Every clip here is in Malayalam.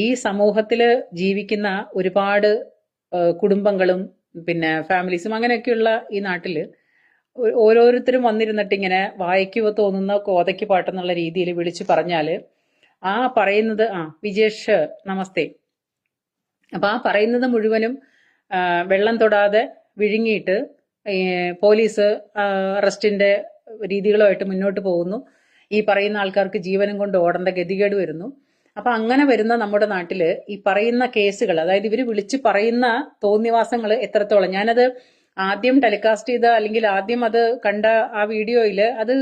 ഈ സമൂഹത്തില് ജീവിക്കുന്ന ഒരുപാട് കുടുംബങ്ങളും പിന്നെ ഫാമിലീസും അങ്ങനെയൊക്കെയുള്ള ഈ നാട്ടില് ഓരോരുത്തരും വന്നിരുന്നിട്ട് ഇങ്ങനെ വായിക്കുവോ തോന്നുന്ന കോതയ്ക്ക് പാട്ടെന്നുള്ള രീതിയിൽ വിളിച്ചു പറഞ്ഞാല് ആ പറയുന്നത് വിജേഷ് നമസ്തേ. അപ്പൊ ആ പറയുന്നത് മുഴുവനും വെള്ളം തൊടാതെ വിഴുങ്ങിയിട്ട് പോലീസ് അറസ്റ്റിന്റെ രീതികളുമായിട്ട് മുന്നോട്ട് പോകുന്നു. ഈ പറയുന്ന ആൾക്കാർക്ക് ജീവനും കൊണ്ട് ഓടേണ്ട ഗതികേട് വരുന്നു. അപ്പൊ അങ്ങനെ വരുന്ന നമ്മുടെ നാട്ടില് ഈ പറയുന്ന കേസുകൾ, അതായത് ഇവര് വിളിച്ച് പറയുന്ന തോന്നിവാസങ്ങൾ എത്രത്തോളം, ഞാനത് ആദ്യം ടെലികാസ്റ്റ് ചെയ്ത അല്ലെങ്കിൽ ആദ്യം അത് കണ്ട ആ വീഡിയോയില് അത്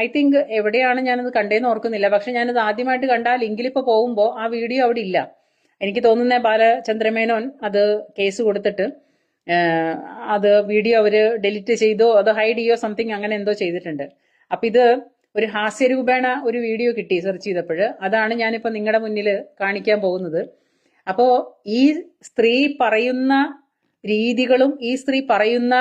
ഐ തിങ്ക് എവിടെയാണ് ഞാനത് കണ്ടേന്ന് ഓർക്കുന്നില്ല. പക്ഷെ ഞാനത് ആദ്യമായിട്ട് കണ്ട ആ ലിങ്കിൽ ഇപ്പൊ പോകുമ്പോ ആ വീഡിയോ അവിടെ ഇല്ല. എനിക്ക് തോന്നുന്ന ബാലചന്ദ്രമേനോൻ അത് കേസ് കൊടുത്തിട്ട് അത് വീഡിയോ അവര് ഡിലീറ്റ് ചെയ്തോ അത് ഹൈഡ് ചെയ്യോ സംതിങ് അങ്ങനെ എന്തോ ചെയ്തിട്ടുണ്ട്. അപ്പൊ ഇത് ഒരു ഹാസ്യരൂപേണ ഒരു വീഡിയോ കിട്ടി സെർച്ച് ചെയ്തപ്പോൾ. അതാണ് ഞാനിപ്പോ നിങ്ങളുടെ മുന്നിൽ കാണിക്കാൻ പോകുന്നത്. അപ്പോ ഈ സ്ത്രീ പറയുന്ന രീതികളും ഈ സ്ത്രീ പറയുന്ന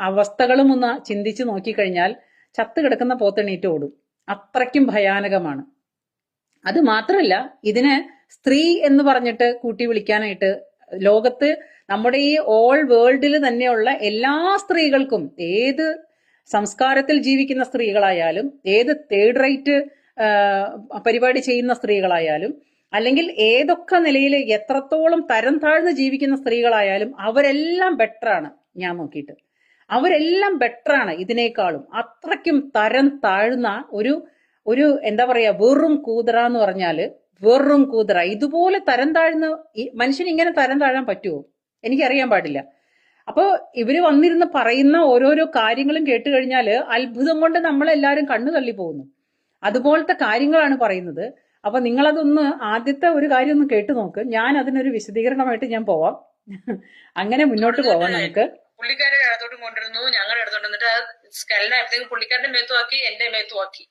അവസ്ഥകളും ഒന്ന് ചിന്തിച്ചു നോക്കിക്കഴിഞ്ഞാൽ ചത്തു കിടക്കുന്ന പോത്തെണീറ്റ് ഓടും. അത്രയ്ക്കും ഭയാനകമാണ്. അത് മാത്രമല്ല, ഇതിനെ സ്ത്രീ എന്ന് പറഞ്ഞിട്ട് കൂട്ടി വിളിക്കാനായിട്ട് ലോകത്ത് നമ്മുടെ ഈ ഓൾ വേൾഡിൽ തന്നെയുള്ള എല്ലാ സ്ത്രീകൾക്കും, ഏത് സംസ്കാരത്തിൽ ജീവിക്കുന്ന സ്ത്രീകളായാലും, ഏത് തേർഡ് റൈറ്റ് പരിപാടി ചെയ്യുന്ന സ്ത്രീകളായാലും, അല്ലെങ്കിൽ ഏതൊക്കെ നിലയിൽ എത്രത്തോളം തരം താഴ്ന്ന് ജീവിക്കുന്ന സ്ത്രീകളായാലും അവരെല്ലാം ബെറ്ററാണ്. ഞാൻ നോക്കിയിട്ട് അവരെല്ലാം ബെറ്ററാണ് ഇതിനേക്കാളും. അത്രയ്ക്കും തരം താഴ്ന്ന ഒരു എന്താ പറയാ, വെറും കൂതറ എന്ന് പറഞ്ഞാല് വെറും കൂതറ. ഇതുപോലെ തരം താഴ്ന്ന മനുഷ്യന് ഇങ്ങനെ തരം താഴാൻ പറ്റുമോ? എനിക്കറിയാൻ പാടില്ല. അപ്പോ ഇവര് വന്നിരുന്ന് പറയുന്ന ഓരോരോ കാര്യങ്ങളും കേട്ട് കഴിഞ്ഞാല് അത്ഭുതം കൊണ്ട് നമ്മളെല്ലാരും കണ്ണു തള്ളി പോകുന്നു. അതുപോലത്തെ കാര്യങ്ങളാണ് പറയുന്നത്. അപ്പൊ നിങ്ങളതൊന്ന് ആദ്യത്തെ ഒരു കാര്യം ഒന്ന് കേട്ടു നോക്ക്. ഞാൻ അതിനൊരു വിശദീകരണമായിട്ട് ഞാൻ പോവാം. അങ്ങനെ മുന്നോട്ട് പോവാം നമുക്ക്. പുള്ളിക്കാരെ ഇടത്തോട്ടും കൊണ്ടിരുന്നു, ഞങ്ങളുടെ ഇടത്തോട്ട് വന്നിട്ട് സ്കെലിനായപ്പോഴത്തേക്കും പുള്ളിക്കാരന്റെ മേത്തുമാക്കി, എന്റെ മേത്തുമാക്കി.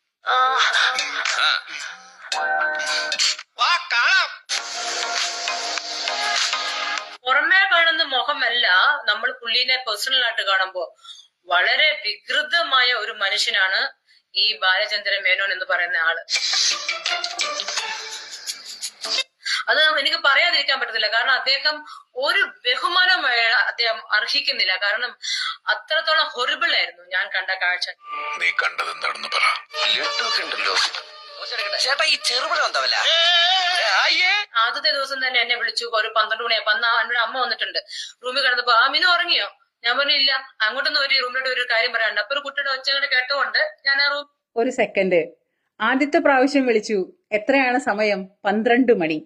പുറമേ കാണുന്ന മുഖമല്ല നമ്മൾ പുള്ളിനെ പേഴ്സണൽ ആയിട്ട് കാണുമ്പോ വളരെ വികൃതമായ ഒരു മനുഷ്യനാണ് ഈ ബാലചന്ദ്ര മേനോൻ എന്ന് പറയുന്ന ആള്. അത് എനിക്ക് പറയാതിരിക്കാൻ പറ്റത്തില്ല. കാരണം അദ്ദേഹം ഒരു ബഹുമാനം അദ്ദേഹം അർഹിക്കുന്നില്ല. കാരണം അത്രത്തോളം ഹൊറിബിൾ ആയിരുന്നു ഞാൻ കണ്ട കാഴ്ച. നീ കണ്ടത് എന്താണെന്ന് പറ. ചേട്ടാ ഈ ചെറുപഴം എന്താവല്ല. ആദ്യത്തെ ദിവസം തന്നെ എന്നെ വിളിച്ചു. ഒരു 12 മണിയായപ്പോ അന്ന് അവന്റെ അമ്മ വന്നിട്ടുണ്ട്. റൂമിൽ കിടന്നപ്പോ മിനു ഉറങ്ങിയോ? ഞാൻ പറഞ്ഞില്ല, അങ്ങോട്ടൊന്നും ഒരു റൂമിലോട്ട് ഒരു കാര്യം പറയാനുണ്ട്. അപ്പൊ ഒരു കുട്ടിയുടെ ഒച്ചങ്ങോട്ട് കേട്ടുകൊണ്ട് ഞാൻ ആ റൂം. ഒരു സെക്കൻഡ്. ആദ്യത്തെ പ്രാവശ്യം വിളിച്ചു. എത്രയാണ് സമയം? 12 മണി.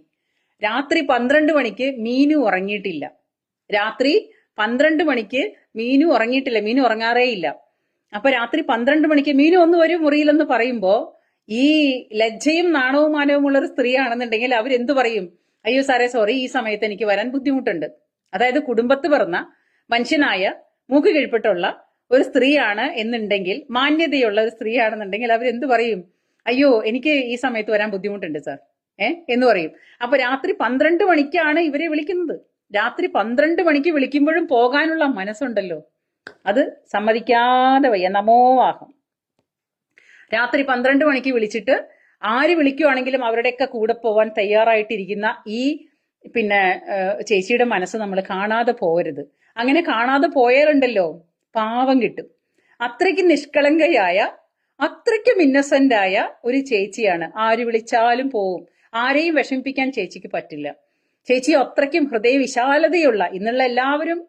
രാത്രി 12 മണിക്ക് മീനു ഉറങ്ങിയിട്ടില്ല. രാത്രി 12 മണിക്ക് മീനു ഉറങ്ങിയിട്ടില്ല. മീനു ഉറങ്ങാറേ ഇല്ല. അപ്പൊ രാത്രി 12 മണിക്ക് മീനു ഒന്ന് വരും മുറിയിലെന്ന് പറയുമ്പോ ഈ ലജ്ജയും നാണവും മാനവുമുള്ള ഒരു സ്ത്രീ ആണെന്നുണ്ടെങ്കിൽ അവരെന്തു പറയും? അയ്യോ സാറേ സോറി, ഈ സമയത്ത് എനിക്ക് വരാൻ ബുദ്ധിമുട്ടുണ്ട്. അതായത് കുടുംബത്ത് പിറന്ന മനുഷ്യനായ മൂക്ക് കിഴിപ്പിട്ടുള്ള ഒരു സ്ത്രീയാണ് എന്നുണ്ടെങ്കിൽ, മാന്യതയുള്ള ഒരു സ്ത്രീ ആണെന്നുണ്ടെങ്കിൽ അവരെന്തു പറയും? അയ്യോ എനിക്ക് ഈ സമയത്ത് വരാൻ ബുദ്ധിമുട്ടുണ്ട് സാർ എന്ന് പറയും. അപ്പൊ രാത്രി 12 മണിക്കാണ് ഇവരെ വിളിക്കുന്നത്. രാത്രി 12 മണിക്ക് വിളിക്കുമ്പോഴും പോകാനുള്ള മനസ്സുണ്ടല്ലോ, അത് സമ്മതിക്കാതെ വയ്യ. നമോവാഹം. രാത്രി 12 മണിക്ക് വിളിച്ചിട്ട് ആര് വിളിക്കുവാണെങ്കിലും അവരുടെയൊക്കെ കൂടെ പോവാൻ തയ്യാറായിട്ടിരിക്കുന്ന ഈ ചേച്ചിയുടെ മനസ്സ് നമ്മൾ കാണാതെ പോകരുത്. അങ്ങനെ കാണാതെ പോയാലുണ്ടല്ലോ പാവം കിട്ടും. അത്രയ്ക്ക് നിഷ്കളങ്കയായ, അത്രയ്ക്കും ഇന്നസെന്റ് ആയ ഒരു ചേച്ചിയാണ്. ആര് വിളിച്ചാലും പോവും. ആരെയും വിഷമിപ്പിക്കാൻ ചേച്ചിക്ക് പറ്റില്ല. ചേച്ചി അത്രയ്ക്കും ഹൃദയ വിശാലതയുള്ള, ഇന്നുള്ള എല്ലാവരും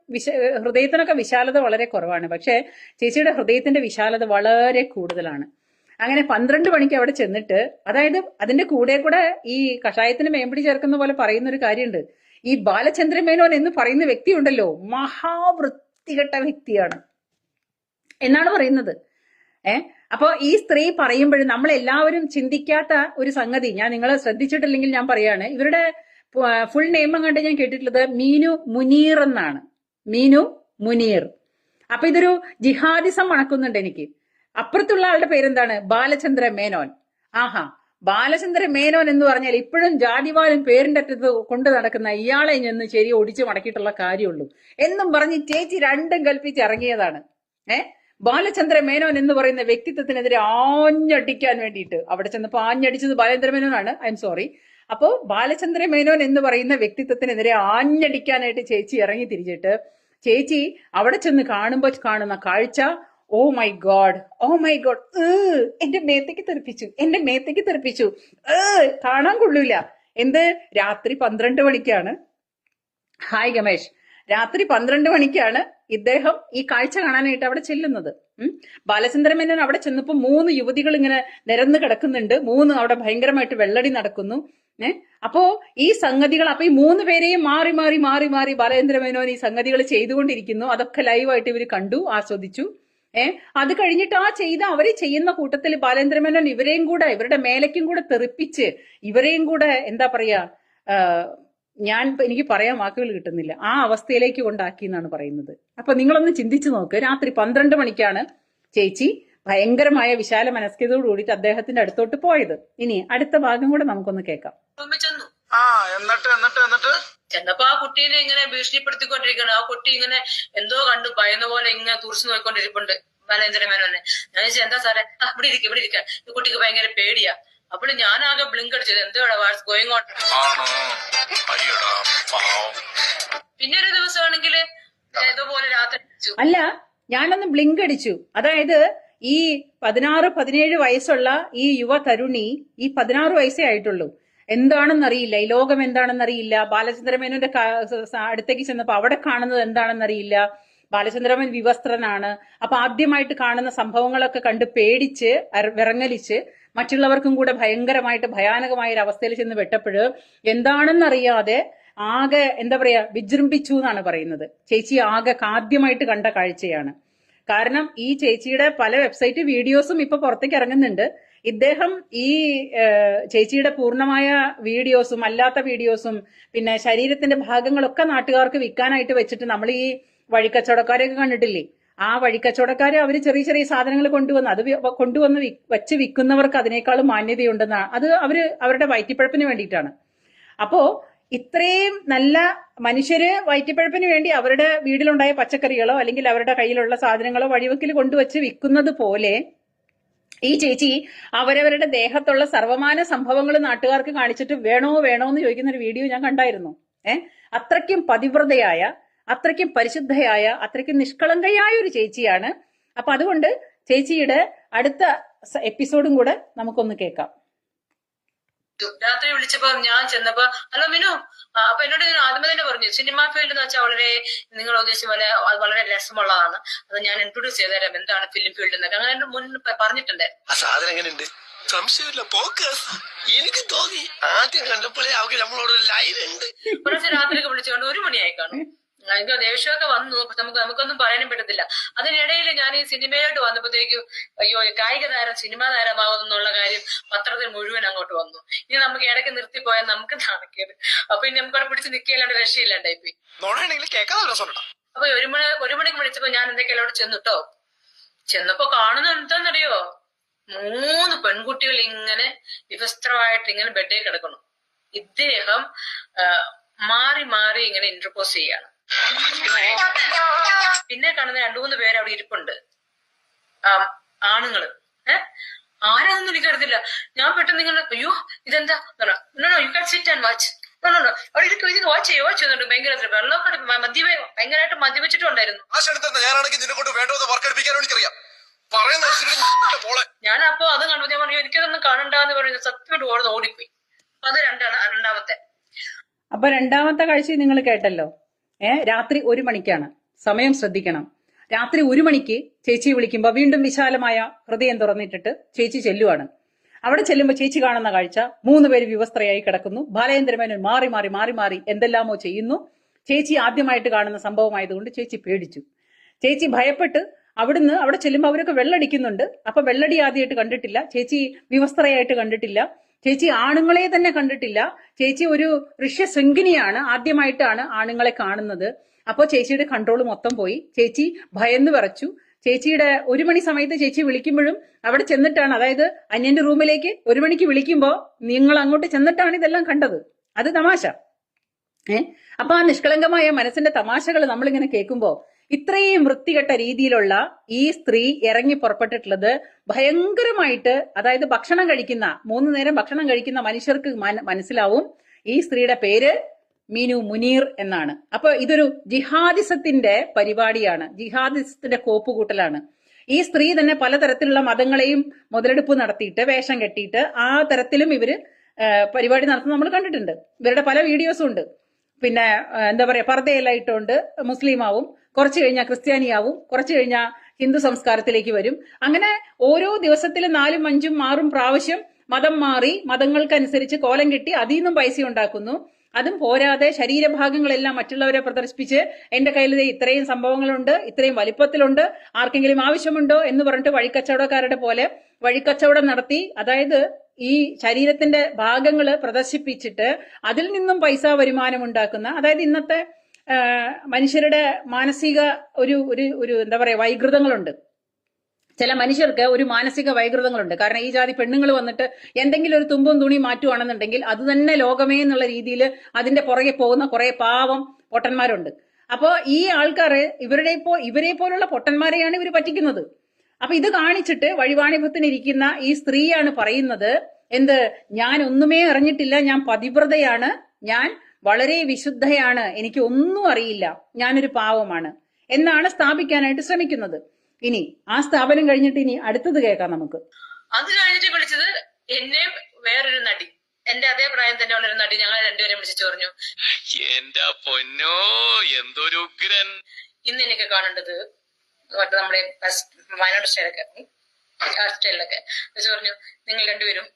ഹൃദയത്തിനൊക്കെ വിശാലത വളരെ കുറവാണ്. പക്ഷെ ചേച്ചിയുടെ ഹൃദയത്തിന്റെ വിശാലത വളരെ കൂടുതലാണ്. അങ്ങനെ 12 മണിക്ക് അവിടെ ചെന്നിട്ട്, അതായത് അതിന്റെ കൂടെ ഈ കഷായത്തിന് മേമ്പടി ചേർക്കുന്ന പോലെ പറയുന്ന ഒരു കാര്യമുണ്ട്. ഈ ബാലചന്ദ്ര മേനോൻ എന്ന് പറയുന്ന വ്യക്തി ഉണ്ടല്ലോ, മഹാവൃത്തികെട്ട വ്യക്തിയാണ് എന്നാണ് പറയുന്നത്. അപ്പൊ ഈ സ്ത്രീ പറയുമ്പോഴും നമ്മൾ എല്ലാവരും ചിന്തിക്കാത്ത ഒരു സംഗതി ഞാൻ നിങ്ങളെ ശ്രദ്ധിച്ചിട്ടില്ലെങ്കിൽ ഞാൻ പറയാണ്. ഇവരുടെ ഫുൾ നെയിം കണ്ട് ഞാൻ കേട്ടിട്ടുള്ളത് മീനു മുനീർ എന്നാണ്. മീനു മുനീർ. അപ്പൊ ഇതൊരു ജിഹാദിസം മണക്കുന്നുണ്ട് എനിക്ക്. അപ്പുറത്തുള്ള ആളുടെ പേരെന്താണ്? ബാലചന്ദ്ര മേനോൻ. ആഹാ, ബാലചന്ദ്ര മേനോൻ എന്ന് പറഞ്ഞാൽ ഇപ്പോഴും ജാതിവാലും പേരിന്റെ അറ്റത്ത് കൊണ്ട് നടക്കുന്ന ഇയാളെ നിന്ന് ശരി ഒടിച്ചു മടക്കിയിട്ടുള്ള കാര്യമുള്ളൂ എന്നും പറഞ്ഞ് ചേച്ചി രണ്ടും കൽപ്പിച്ച് ഇറങ്ങിയതാണ്. ബാലചന്ദ്ര മേനോൻ എന്ന് പറയുന്ന വ്യക്തിത്വത്തിനെതിരെ ആഞ്ഞടിക്കാൻ വേണ്ടിയിട്ട് അവിടെ ചെന്നപ്പോ ആഞ്ഞടിച്ചത് ബാലചന്ദ്ര മേനോനാണ്. I am sorry. അപ്പോ ബാലചന്ദ്ര മേനോൻ എന്ന് പറയുന്ന വ്യക്തിത്വത്തിനെതിരെ ആഞ്ഞടിക്കാനായിട്ട് ചേച്ചി ഇറങ്ങി തിരിച്ചിട്ട് ചേച്ചി അവിടെ ചെന്ന് കാണുമ്പോൾ കാണുന്ന കാഴ്ച, ഓ മൈ ഗോഡ്, എന്റെ മേത്തേക്ക് തെറിപ്പിച്ചു, കാണാൻ കൊള്ളൂല. എന്ത്, രാത്രി 12 മണിക്കാണ്, ഹായ് ഗമേഷ്, രാത്രി 12 മണിക്കാണ് ഇദ്ദേഹം ഈ കാഴ്ച കാണാനായിട്ട് അവിടെ ചെല്ലുന്നത്. ബാലചന്ദ്ര മേനോൻ അവിടെ ചെന്നപ്പോ 3 യുവതികൾ ഇങ്ങനെ നിരന്ന് കിടക്കുന്നുണ്ട്, 3 അവിടെ ഭയങ്കരമായിട്ട് വെള്ളടി നടക്കുന്നു. അപ്പോ ഈ സംഗതികൾ, അപ്പൊ ഈ 3 പേരെയും മാറി മാറി മാറി മാറി ബാലചന്ദ്ര മേനോൻ ഈ സംഗതികൾ ചെയ്തുകൊണ്ടിരിക്കുന്നു. അതൊക്കെ ലൈവായിട്ട് ഇവർ കണ്ടു, ആസ്വദിച്ചു. അത് കഴിഞ്ഞിട്ട് അവര് ചെയ്യുന്ന കൂട്ടത്തിൽ ബാലചന്ദ്ര മേനോൻ ഇവരെയും കൂടെ, ഇവരുടെ മേലേക്കും കൂടെ തെറിപ്പിച്ച് ഇവരെയും കൂടെ എന്താ പറയാ, എനിക്ക് പറയാൻ വാക്കുകൾ കിട്ടുന്നില്ല, ആ അവസ്ഥയിലേക്ക് കൊണ്ടാക്കി എന്നാണ് പറയുന്നത്. അപ്പൊ നിങ്ങളൊന്ന് ചിന്തിച്ചു നോക്ക്, രാത്രി 12 മണിക്കാണ് ചേച്ചി ഭയങ്കരമായ വിശാല മനസ്കതയോട് കൂടിയിട്ട് അദ്ദേഹത്തിന്റെ അടുത്തോട്ട് പോയത്. ഇനി അടുത്ത ഭാഗം കൂടെ നമുക്കൊന്ന് കേൾക്കാം. ചെന്നപ്പോ ആ കുട്ടീനെ ഇങ്ങനെ ഭീഷണിപ്പെടുത്തിക്കൊണ്ടിരിക്കണം. ആ കുട്ടി ഇങ്ങനെ എന്തോ കണ്ടു ഭയന്ന പോലെ ഇങ്ങനെ തുറച്ചു നോക്കിക്കൊണ്ടിരിപ്പുണ്ട് ബാലേന്ദ്ര മേനോനെ. ഞാൻ ചോദിച്ചു, എന്താ സാറേ? ഇവിടെ ഇരിക്കാം, ഈ കുട്ടിക്ക് ഭയങ്കര പേടിയാ. അപ്പോൾ ഞാനാകെ ബ്ലിങ്ക് അടിച്ചത്, എന്തോടാ വാട്സ് ഗോയിങ് ഓൺ. പിന്നെ ഒരു ദിവസമാണെങ്കിൽ ഇതുപോലെ രാത്രി അല്ല, ഞാനൊന്ന് ബ്ലിങ്ക് അടിച്ചു. അതായത് ഈ 16-17 വയസ്സുള്ള ഈ യുവ തരുണി, ഈ 16 വയസ്സേ ആയിട്ടുള്ളൂ, എന്താണെന്നറിയില്ല, ഈ ലോകം എന്താണെന്നറിയില്ല. ബാലചന്ദ്ര മേനോന്റെ അടുത്തേക്ക് ചെന്നപ്പോ അവിടെ കാണുന്നത് എന്താണെന്നറിയില്ല. ബാലചന്ദ്രമേനോൻ വിവസ്ത്രനാണ്. അപ്പൊ ആദ്യമായിട്ട് കാണുന്ന സംഭവങ്ങളൊക്കെ കണ്ട് പേടിച്ച് വിറങ്ങലിച്ച് മറ്റുള്ളവർക്കും കൂടെ ഭയങ്കരമായിട്ട് ഭയാനകമായ ഒരു അവസ്ഥയിൽ ചെന്ന് പെട്ടപ്പോഴ് എന്താണെന്നറിയാതെ ആകെ എന്താ പറയാ വിജൃംഭിച്ചു എന്നാണ് പറയുന്നത്. ചേച്ചി ആകെ ആദ്യമായിട്ട് കണ്ട കാഴ്ചയാണ്. കാരണം ഈ ചേച്ചിയുടെ പല വെബ്സൈറ്റ് വീഡിയോസും ഇപ്പൊ പുറത്തേക്ക് ഇറങ്ങുന്നുണ്ട്. ഇദ്ദേഹം ഈ ചേച്ചിയുടെ പൂർണ്ണമായ വീഡിയോസും അല്ലാത്ത വീഡിയോസും പിന്നെ ശരീരത്തിന്റെ ഭാഗങ്ങളൊക്കെ നാട്ടുകാർക്ക് വിൽക്കാനായിട്ട് വെച്ചിട്ട് നമ്മൾ ഈ വഴിക്കച്ചവടക്കാരെയൊക്കെ കണ്ടിട്ടില്ലേ, ആ വഴിക്കച്ചവടക്കാരെ അവര് ചെറിയ ചെറിയ സാധനങ്ങൾ കൊണ്ടുവന്ന് വെച്ച് വിൽക്കുന്നവർക്ക് അതിനേക്കാളും മാന്യതയുണ്ടെന്നാണ്. അത് അവരുടെ വയറ്റിപ്പഴപ്പിന് വേണ്ടിയിട്ടാണ്. അപ്പോ ഇത്രയും നല്ല മനുഷ്യര് വയറ്റിപ്പഴപ്പിന് വേണ്ടി അവരുടെ വീട്ടിലുണ്ടായ പച്ചക്കറികളോ അല്ലെങ്കിൽ അവരുടെ കയ്യിലുള്ള സാധനങ്ങളോ വഴിവെക്കിൽ കൊണ്ടുവച്ച് വിൽക്കുന്നത് പോലെ ഈ ചേച്ചി അവരവരുടെ ദേഹത്തുള്ള സർവമാന സംഭവങ്ങൾ നാട്ടുകാർക്ക് കാണിച്ചിട്ട് വേണോ എന്ന് ചോദിക്കുന്ന ഒരു വീഡിയോ ഞാൻ കണ്ടായിരുന്നു. അത്രയ്ക്കും പതിവ്രതയായ, അത്രയ്ക്കും പരിശുദ്ധയായ, അത്രയ്ക്കും നിഷ്കളങ്കയായ ഒരു ചേച്ചിയാണ്. അപ്പൊ അതുകൊണ്ട് ചേച്ചിയുടെ അടുത്ത എപ്പിസോഡും കൂടെ നമുക്കൊന്ന് കേൾക്കാം. രാത്രി വിളിച്ചപ്പോ ഞാൻ ചെന്നപ്പോ, ഹലോ മിനു, അപ്പൊ എന്നോട് ആദ്യമേ തന്നെ പറഞ്ഞു, സിനിമാ ഫീൽഡ് എന്ന് വെച്ചാൽ വളരെ നിങ്ങൾ ഉദ്ദേശിച്ച പോലെ വളരെ രസമുള്ളതാണ്, അത് ഞാൻ ഇൻട്രൊഡ്യൂസ് ചെയ്തുതരാം എന്താണ് ഫിലിം ഫീൽഡ് എന്നൊക്കെ അങ്ങനെ മുന്നിൽ പറഞ്ഞിട്ടുണ്ട്. സംശയമില്ല, എനിക്ക് തോന്നി ആദ്യം കണ്ടപ്പോഴേ അവർക്ക് നമ്മളോട് ലൈൻ ഉണ്ട്. കുറച്ച് രാത്രിയൊക്കെ വിളിച്ചുകൊണ്ട് 1 മണിയായി കാണും. എനിക്ക് ദേഷ്യമൊക്കെ വന്നു, നമുക്കൊന്നും പറയാനും പറ്റത്തില്ല. അതിനിടയിൽ ഞാൻ ഈ സിനിമയിലോട്ട് വന്നപ്പോഴത്തേക്കും അയ്യോ കായിക താരം സിനിമാ താരമാകുന്നുള്ള കാര്യം പത്രത്തിൽ മുഴുവൻ അങ്ങോട്ട് വന്നു. ഇനി നമുക്ക് ഇടയ്ക്ക് നിർത്തിപ്പോയാൽ നമുക്ക് നടക്കരുത്. അപ്പൊ ഇനി നമുക്കവിടെ പിടിച്ച് നിൽക്കാനായിട്ട് രക്ഷയില്ലാണ്ടായിപ്പോയി. അപ്പൊ 1 മണിക്ക് വിളിച്ചപ്പോ ഞാൻ എന്തൊക്കെയല്ലോ അവിടെ ചെന്നിട്ടോ. ചെന്നപ്പോ കാണുന്നത് എന്താണെന്നറിയോ, 3 പെൺകുട്ടികൾ ഇങ്ങനെ വിവസ്ത്രമായിട്ട് ഇങ്ങനെ ബെഡിൽ കിടക്കണം. ഇദ്ദേഹം മാറി മാറി ഇങ്ങനെ ഇന്റർപോസ് ചെയ്യാണ്. പിന്നെ കാണുന്ന 2-3 പേര് അവിടെ ഇരിപ്പുണ്ട്, ആണുങ്ങള്. ആരാന്നും എനിക്കറിയത്തില്ല. ഞാൻ പെട്ടെന്ന് ഇങ്ങനെ അയ്യോ ഇതെന്താ you can sit and watch, അവിടെ ഇരിക്കും, വാച്ച് ചെയ്യുന്നുണ്ട്. ഭയങ്കര വെള്ളമൊക്കെ ഭയങ്കരമായിട്ട് മദ്യപിച്ചിട്ടുണ്ടായിരുന്നു. ഞാൻ അപ്പൊ അത് കണ്ടു. ഞാൻ പറഞ്ഞു എനിക്കതൊന്നും കാണണ്ടെന്ന് പറഞ്ഞു സത്യമായിട്ട് ഓടിപ്പോയി. അത് രണ്ടാമത്തെ. അപ്പൊ രണ്ടാമത്തെ കാഴ്ച നിങ്ങൾ കേട്ടല്ലോ. രാത്രി 1 മണിക്കാണ്. സമയം ശ്രദ്ധിക്കണം. രാത്രി 1 മണിക്ക് ചേച്ചി വിളിക്കുമ്പോ വീണ്ടും വിശാലമായ ഹൃദയം തുറന്നിട്ടിട്ട് ചേച്ചി ചെല്ലുവാണ്. അവിടെ ചെല്ലുമ്പോ ചേച്ചി കാണുന്ന കാഴ്ച 3 പേര് വിവസ്ത്രയായി കിടക്കുന്നു. ബാലചന്ദ്ര മേനോൻ മാറി മാറി മാറി മാറി എന്തെല്ലാമോ ചെയ്യുന്നു. ചേച്ചി ആദ്യമായിട്ട് കാണുന്ന സംഭവമായതുകൊണ്ട് ചേച്ചി പേടിച്ചു. ചേച്ചി ഭയപ്പെട്ട് അവിടെ ചെല്ലുമ്പോൾ അവരൊക്കെ വെള്ളടിക്കുന്നുണ്ട്. അപ്പൊ വെള്ളടി ആദ്യമായിട്ട് കണ്ടിട്ടില്ല, ചേച്ചി വിവസ്ത്രയായിട്ട് കണ്ടിട്ടില്ല, ചേച്ചി ആണുങ്ങളെ തന്നെ കണ്ടിട്ടില്ല. ചേച്ചി ഒരു ഋഷ്യശൃംഖിനിയാണ്, ആദ്യമായിട്ടാണ് ആണുങ്ങളെ കാണുന്നത്. അപ്പോ ചേച്ചിയുടെ കൺട്രോൾ മൊത്തം പോയി. ചേച്ചി ഭയന്ന് വിറച്ചു. ചേച്ചിയുടെ 1 മണി സമയത്ത് ചേച്ചി വിളിക്കുമ്പോഴും അവിടെ ചെന്നിട്ടാണ്, അതായത് അന്യന്റെ റൂമിലേക്ക് 1 മണിക്ക് വിളിക്കുമ്പോ നിങ്ങൾ അങ്ങോട്ട് ചെന്നിട്ടാണ് ഇതെല്ലാം കണ്ടത്. അത് തമാശ. അപ്പൊ ആ നിഷ്കളങ്കമായ മനസ്സിന്റെ തമാശകൾ നമ്മളിങ്ങനെ കേൾക്കുമ്പോ ഇത്രയും വൃത്തികെട്ട രീതിയിലുള്ള ഈ സ്ത്രീ ഇറങ്ങി പുറപ്പെട്ടിട്ടുള്ളത് ഭയങ്കരമായിട്ട്, അതായത് ഭക്ഷണം കഴിക്കുന്ന 3 നേരം ഭക്ഷണം കഴിക്കുന്ന മനുഷ്യർക്ക് മനസ്സിലാവും ഈ സ്ത്രീയുടെ പേര് മീനു മുനീർ എന്നാണ്. അപ്പൊ ഇതൊരു ജിഹാദിസത്തിന്റെ പരിപാടിയാണ്, ജിഹാദിസത്തിന്റെ കോപ്പുകൂട്ടലാണ്. ഈ സ്ത്രീ തന്നെ പലതരത്തിലുള്ള മതങ്ങളെയും മുതലെടുപ്പ് നടത്തിയിട്ട് വേഷം കെട്ടിയിട്ട് ആ തരത്തിലും ഇവര് പരിപാടി നടത്തുന്നത് നമ്മൾ കണ്ടിട്ടുണ്ട്. ഇവരുടെ പല വീഡിയോസും ഉണ്ട്. പിന്നെ എന്താ പറയാ, പർദ്ദയെല്ലാം ഇട്ടുകൊണ്ട് മുസ്ലിം ആവും, കുറച്ചു കഴിഞ്ഞാൽ ക്രിസ്ത്യാനിയാവും, കുറച്ചു കഴിഞ്ഞാൽ ഹിന്ദു സംസ്കാരത്തിലേക്ക് വരും. അങ്ങനെ ഓരോ ദിവസത്തിലും 4, 5, 6 പ്രാവശ്യം മതം മാറി മതങ്ങൾക്കനുസരിച്ച് കോലം കെട്ടി അതിൽ നിന്നും പൈസ ഉണ്ടാക്കുന്നു. അതും പോരാതെ ശരീരഭാഗങ്ങളെല്ലാം മറ്റുള്ളവരെ പ്രദർശിപ്പിച്ച് എന്റെ കയ്യിൽ ഇത്രയും സംഭവങ്ങളുണ്ട്, ഇത്രയും വലിപ്പത്തിലുണ്ട്, ആർക്കെങ്കിലും ആവശ്യമുണ്ടോ എന്ന് പറഞ്ഞിട്ട് വഴിക്കച്ചവടക്കാരുടെ പോലെ വഴിക്കച്ചവടം നടത്തി, അതായത് ഈ ശരീരത്തിന്റെ ഭാഗങ്ങള് പ്രദർശിപ്പിച്ചിട്ട് അതിൽ നിന്നും പൈസ വരുമാനം ഉണ്ടാക്കുന്ന, അതായത് ഇന്നത്തെ മനുഷ്യരുടെ മാനസിക ഒരു എന്താ പറയാ വൈകൃതങ്ങളുണ്ട്. ചില മനുഷ്യർക്ക് ഒരു മാനസിക വൈകൃതങ്ങളുണ്ട്. കാരണം ഈ ജാതി പെണ്ണുങ്ങൾ വന്നിട്ട് എന്തെങ്കിലും ഒരു തുമ്പും തുണി മാറ്റുവാണെന്നുണ്ടെങ്കിൽ അത് തന്നെ ലോകമേ എന്നുള്ള രീതിയിൽ അതിന്റെ പുറകെ പോകുന്ന കുറെ പാവം പൊട്ടന്മാരുണ്ട്. അപ്പോ ഈ ആൾക്കാര് ഇവരെ പോലുള്ള പൊട്ടന്മാരെയാണ് ഇവർ പറ്റിക്കുന്നത്. അപ്പൊ ഇത് കാണിച്ചിട്ട് വഴിവാണിഭത്തിനിരിക്കുന്ന ഈ സ്ത്രീയാണ് പറയുന്നത്, എന്ത്, ഞാൻ ഒന്നുമേ അറിഞ്ഞിട്ടില്ല, ഞാൻ പതിവ്രതയാണ്, ഞാൻ വളരെ വിശുദ്ധയാണ്, എനിക്ക് ഒന്നും അറിയില്ല, ഞാനൊരു പാവമാണ് എന്നാണ് സ്ഥാപിക്കാനായിട്ട് ശ്രമിക്കുന്നത്. ഇനി ആ സ്ഥാപനം കഴിഞ്ഞിട്ട് ഇനി അടുത്തത് കേൾക്കാം നമുക്ക്. അത് കഴിഞ്ഞിട്ട് വിളിച്ചത് എന്നെ വേറൊരു നടി, എന്റെ അതേ പ്രായം തന്നെ ഉള്ളൊരു നടി, ഞങ്ങൾ രണ്ടുപേരും വിളിച്ചു പറഞ്ഞു, എന്റെ പൊന്നോ എന്തൊരു ഉഗ്രൻ. ഇന്ന് എനിക്ക് കാണേണ്ടത് നമ്മുടെ വയനാട് സ്റ്റൈലൊക്കെ വെച്ച് പറഞ്ഞു, നിങ്ങൾ രണ്ടുപേരും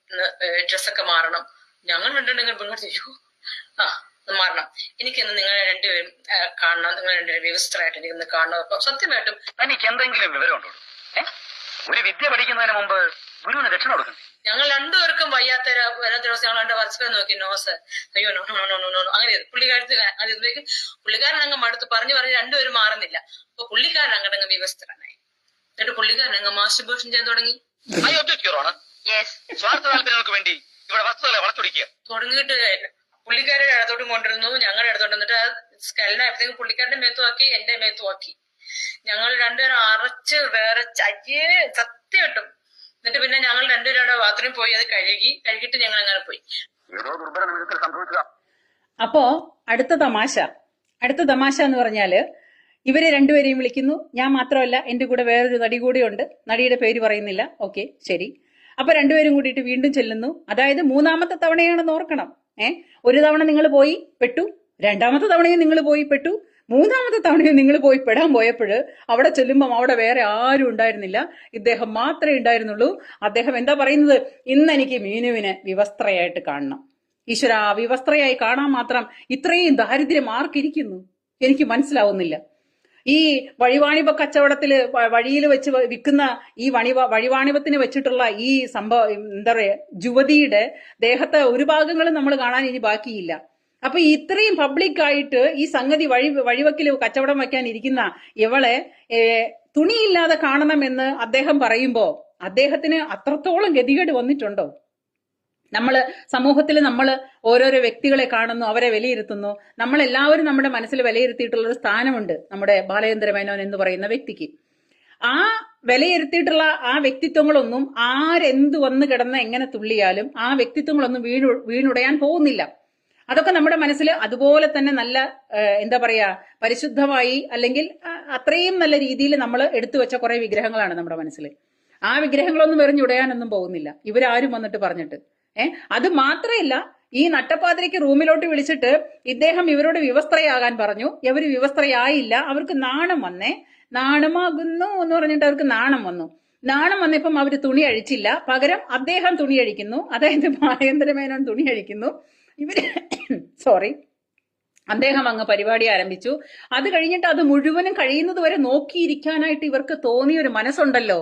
ഡ്രസ്സൊക്കെ മാറണം. ഞങ്ങൾ രണ്ടുപേരും മാറണം, എനിക്കിന്ന് നിങ്ങൾ രണ്ടുപേരും കാണണം, നിങ്ങൾ രണ്ടുപേരും വ്യവസ്ഥരായിട്ട് എനിക്കൊന്ന് കാണണം. അപ്പൊ സത്യമായിട്ടും എനിക്ക് എന്തെങ്കിലും വിവരമുണ്ടോ? ഒരു വിദ്യ പഠിക്കുന്നതിന് മുമ്പ് ഗുരുവിന് ദക്ഷിണ കൊടുക്കണം. ഞങ്ങൾ രണ്ടുപേർക്കും വയ്യാത്ത ദിവസം ഞങ്ങൾ എന്റെ പരസ്പരം നോക്കി, നോ സർ, അയ്യോ നോ നോ നോ നോ, അങ്ങനെ പുള്ളിക്കാരൻ അങ്ങ് മടുത്ത് പറഞ്ഞു രണ്ടുപേരും മാറുന്നില്ല. അപ്പൊ പുള്ളിക്കാരൻ അങ്ങോട്ടങ്ങ് വ്യവസ്ഥരായി. എന്നിട്ട് പുള്ളിക്കാരൻ അങ്ങ് മാസ്റ്റർബേഷൻ ചെയ്യാൻ തുടങ്ങി. സ്വാർത്ഥ താല്പര്യങ്ങൾക്ക് വേണ്ടി ഇവിടെ വസ്തുതകളെ വളച്ചൊടിക്കുക തുടങ്ങിയിട്ട് പുള്ളിക്കാരുടെ ഇടത്തോട്ടും കൊണ്ടിരുന്നു, ഞങ്ങളുടെ ഇടത്തോട്ട് വന്നിട്ട് സ്കെലിനായപ്പോഴത്തേക്കും പുള്ളിക്കാരന്റെ മേത്തുമാക്കി, എന്റെ മേത്തുമാക്കി. ഞങ്ങൾ രണ്ടുപേരും അറച്ച് വേറെ ചയ്യേ സത്യമായിട്ടും. എന്നിട്ട് പിന്നെ ഞങ്ങൾ രണ്ടുപേരും ബാത്റൂമിൽ പോയി അത് കഴുകിയിട്ട് ഞങ്ങൾ അങ്ങനെ പോയി. അപ്പോ അടുത്ത തമാശ എന്ന് പറഞ്ഞാല് ഇവരെ രണ്ടുപേരെയും വിളിക്കുന്നു. ഞാൻ മാത്രമല്ല, എന്റെ കൂടെ വേറൊരു നടി കൂടിയുണ്ട്. നടിയുടെ പേര് പറയുന്നില്ല. ഓക്കെ, ശരി. അപ്പൊ രണ്ടുപേരും കൂടിയിട്ട് വീണ്ടും ചെല്ലുന്നു. അതായത് 3ാമത്തെ തവണയാണെന്ന് ഓർക്കണം. ഒരു തവണ നിങ്ങൾ പോയി പെട്ടു, 2ാമത്തെ തവണയും നിങ്ങൾ പോയി പെട്ടു, 3ാമത്തെ തവണയും നിങ്ങൾ പോയി പെടാൻ പോയപ്പോൾ അവിടെ ചെല്ലുമ്പം അവിടെ വേറെ ആരും ഉണ്ടായിരുന്നില്ല, ഇദ്ദേഹം മാത്രമേ ഉണ്ടായിരുന്നുള്ളൂ. അദ്ദേഹം എന്താ പറയുന്നത്, ഇന്ന് എനിക്ക് മീനുവിനെ വിവസ്ത്രയായിട്ട് കാണണം. ഈശ്വര, വിവസ്ത്രയായി കാണാൻ മാത്രം ഇത്രയും ദാരിദ്ര്യം ആർക്കിരിക്കുന്നു? എനിക്ക് മനസ്സിലാവുന്നില്ല. ഈ വഴിവാണിഭ കച്ചവടത്തില് വഴിയിൽ വെച്ച് വിൽക്കുന്ന ഈ വഴിവാണിഭത്തിന് വെച്ചിട്ടുള്ള ഈ സംഭവം എന്താ പറയാ, യുവതിയുടെ ദേഹത്തെ ഒരു ഭാഗങ്ങളും നമ്മൾ കാണാൻ ഇനി ബാക്കിയില്ല. അപ്പൊ ഇത്രയും പബ്ലിക്കായിട്ട് ഈ സംഗതി വഴിവെക്കില് കച്ചവടം വയ്ക്കാൻ ഇരിക്കുന്ന ഇവളെ തുണിയില്ലാതെ കാണണമെന്ന് അദ്ദേഹം പറയുമ്പോ അദ്ദേഹത്തിന് അത്രത്തോളം ഗതികേട് വന്നിട്ടുണ്ടോ? നമ്മള് സമൂഹത്തിൽ നമ്മൾ ഓരോരോ വ്യക്തികളെ കാണുന്നു, അവരെ വിലയിരുത്തുന്നു. നമ്മളെല്ലാവരും നമ്മുടെ മനസ്സിൽ വിലയിരുത്തിയിട്ടുള്ള ഒരു സ്ഥാനമുണ്ട് നമ്മുടെ ബാലചന്ദ്ര മേനോൻ എന്ന് പറയുന്ന വ്യക്തിക്ക്. ആ വിലയിരുത്തിയിട്ടുള്ള ആ വ്യക്തിത്വങ്ങളൊന്നും ആരെന്തു വന്ന് കിടന്ന് എങ്ങനെ തുള്ളിയാലും ആ വ്യക്തിത്വങ്ങളൊന്നും വീണുടയാൻ പോകുന്നില്ല. അതൊക്കെ നമ്മുടെ മനസ്സിൽ അതുപോലെ തന്നെ നല്ല എന്താ പറയാ പരിശുദ്ധമായി, അല്ലെങ്കിൽ അത്രയും നല്ല രീതിയിൽ നമ്മൾ എടുത്തു വെച്ച കുറെ വിഗ്രഹങ്ങളാണ് നമ്മുടെ മനസ്സിൽ. ആ വിഗ്രഹങ്ങളൊന്നും എറിഞ്ഞുടയാനൊന്നും പോകുന്നില്ല ഇവരാരും വന്നിട്ട് പറഞ്ഞിട്ട്. അത് മാത്രമല്ല, ഈ നട്ടപ്പാതിരയ്ക്ക് റൂമിലോട്ട് വിളിച്ചിട്ട് ഇദ്ദേഹം ഇവരോട് വിവസ്ത്രയാകാൻ പറഞ്ഞു. ഇവര് വിവസ്ത്രയായില്ല, അവർക്ക് നാണം വന്നേ, നാണമാകുന്നു എന്ന് പറഞ്ഞിട്ട് അവർക്ക് നാണം വന്നു. നാണം വന്നപ്പം അവര് തുണി അഴിച്ചില്ല, പകരം അദ്ദേഹം തുണി അഴിക്കുന്നു. അതായത് ബാലചന്ദ്ര മേനോൻ തുണി അഴിക്കുന്നു. അദ്ദേഹം അങ്ങ് പരിപാടി ആരംഭിച്ചു. അത് കഴിഞ്ഞിട്ട് അത് മുഴുവനും കഴിയുന്നത് വരെ നോക്കിയിരിക്കാനായിട്ട് ഇവർക്ക് തോന്നിയ ഒരു മനസ്സുണ്ടല്ലോ.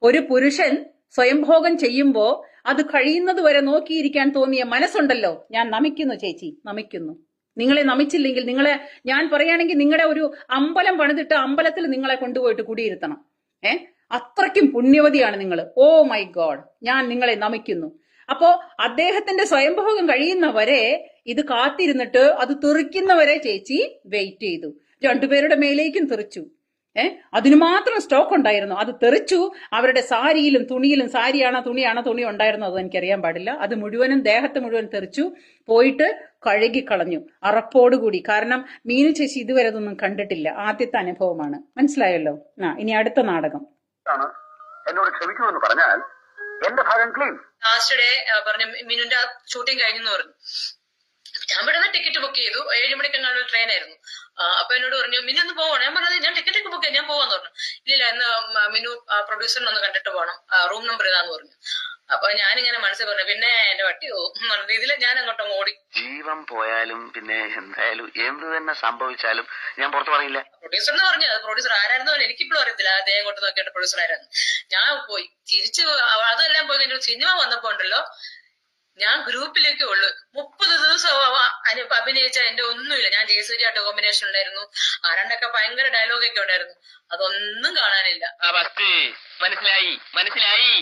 ഒരു പുരുഷൻ സ്വയംഭോഗം ചെയ്യുമ്പോ അത് കഴിയുന്നത് വരെ നോക്കിയിരിക്കാൻ തോന്നിയ മനസ്സുണ്ടല്ലോ. ഞാൻ നമിക്കുന്നു ചേച്ചി, നമിക്കുന്നു. നിങ്ങളെ നമിച്ചില്ലെങ്കിൽ, നിങ്ങളെ ഞാൻ പറയുകയാണെങ്കിൽ നിങ്ങളുടെ ഒരു അമ്പലം പണിതിട്ട് അമ്പലത്തിൽ നിങ്ങളെ കൊണ്ടുപോയിട്ട് കുടിയിരുത്തണം. അത്രയ്ക്കും പുണ്യവതിയാണ് നിങ്ങൾ. ഓ മൈ ഗോഡ്, ഞാൻ നിങ്ങളെ നമിക്കുന്നു. അപ്പോ അദ്ദേഹത്തിന്റെ സ്വയംഭോഗം കഴിയുന്നവരെ ഇത് കാത്തിരുന്നിട്ട് അത് തെറിക്കുന്നവരെ ചേച്ചി വെയിറ്റ് ചെയ്തു. രണ്ടുപേരുടെ മേലേക്കും തെറിച്ചു. അതിന് മാത്രം സ്റ്റോക്ക് ഉണ്ടായിരുന്നു. അത് തെറിച്ചു. അവരുടെ സാരിയിലും തുണിയിലും, സാരിയാണോ തുണി ഉണ്ടായിരുന്നു, അത് എനിക്കറിയാൻ പാടില്ല. അത് മുഴുവനും ദേഹത്ത് മുഴുവൻ തെറിച്ചു. പോയിട്ട് കഴുകിക്കളഞ്ഞു അറപ്പോടുകൂടി. കാരണം മീനു ചേച്ചി ഇതുവരെ അതൊന്നും കണ്ടിട്ടില്ല. ആദ്യത്തെ അനുഭവമാണ്. മനസ്സിലായല്ലോ? ഇനി അടുത്ത നാടകം. എന്നോട് ക്ഷമിക്കുമെന്ന് പറഞ്ഞാൽ എന്റെ ഭാഗം ക്ലീൻ. ലാസ്റ്റ് ഡേ പറഞ്ഞു മിനുന്റെ ഷൂട്ടിംഗ് കഴിഞ്ഞെന്ന് പറഞ്ഞു. ഞാൻ ഇവിടെ നിന്ന് ടിക്കറ്റ് ബുക്ക് ചെയ്തു. 7 മണിക്കെങ്ങാണ്ട് ട്രെയിൻ ആയിരുന്നു. അപ്പൊ എന്നോട് പറഞ്ഞു മിനു ഒന്ന് പോവാണ്. ഞാൻ പറഞ്ഞത് ഞാൻ ടിക്കറ്റ് ഒക്കെ ബുക്ക് ചെയ്യാം, ഞാൻ പോവാന്ന് പറഞ്ഞു. ഇല്ല, ഇന്ന് മിനു പ്രൊഡ്യൂസറിനെ ഒന്ന് കണ്ടിട്ട് പോകണം, റൂം നമ്പർ ഇതാന്ന് പറഞ്ഞു. അപ്പൊ ഞാനിങ്ങനെ മനസ്സിൽ പറഞ്ഞു പിന്നെ എന്റെ വട്ടി പോകും ഇതിൽ ഞാൻ അങ്ങോട്ടും ഓടി. ജീവൻ പോയാലും പിന്നെ എന്തായാലും എന്ത് തന്നെ സംഭവിച്ചാലും ഞാൻ പുറത്ത് പറയില്ല. പ്രൊഡ്യൂസർ എന്ന് പറഞ്ഞു. അത് പ്രൊഡ്യൂസർ ആരായിരുന്നു എനിക്കിപ്പോഴും അറിയത്തില്ല. അദ്ദേഹം കൊണ്ട് നോക്കിയിട്ട് പ്രൊഡ്യൂസർ ആയിരുന്നു. ഞാൻ പോയി തിരിച്ചു. അതെല്ലാം പോയി കഴിഞ്ഞ സിനിമ വന്നപ്പോ ഉണ്ടല്ലോ, ഞാൻ ഗ്രൂപ്പിലേക്കേ ഉള്ളു. 30 ദിവസം അഭിനയിച്ച എന്റെ ഒന്നുമില്ല. ഞാൻ ജയസൂര്യായിട്ട് കോമ്പിനേഷൻ ഉണ്ടായിരുന്നു. ആരാണ്ടൊക്കെ ഭയങ്കര ഡയലോഗൊക്കെ ഉണ്ടായിരുന്നു. അതൊന്നും കാണാനില്ല. മനസ്സിലായി.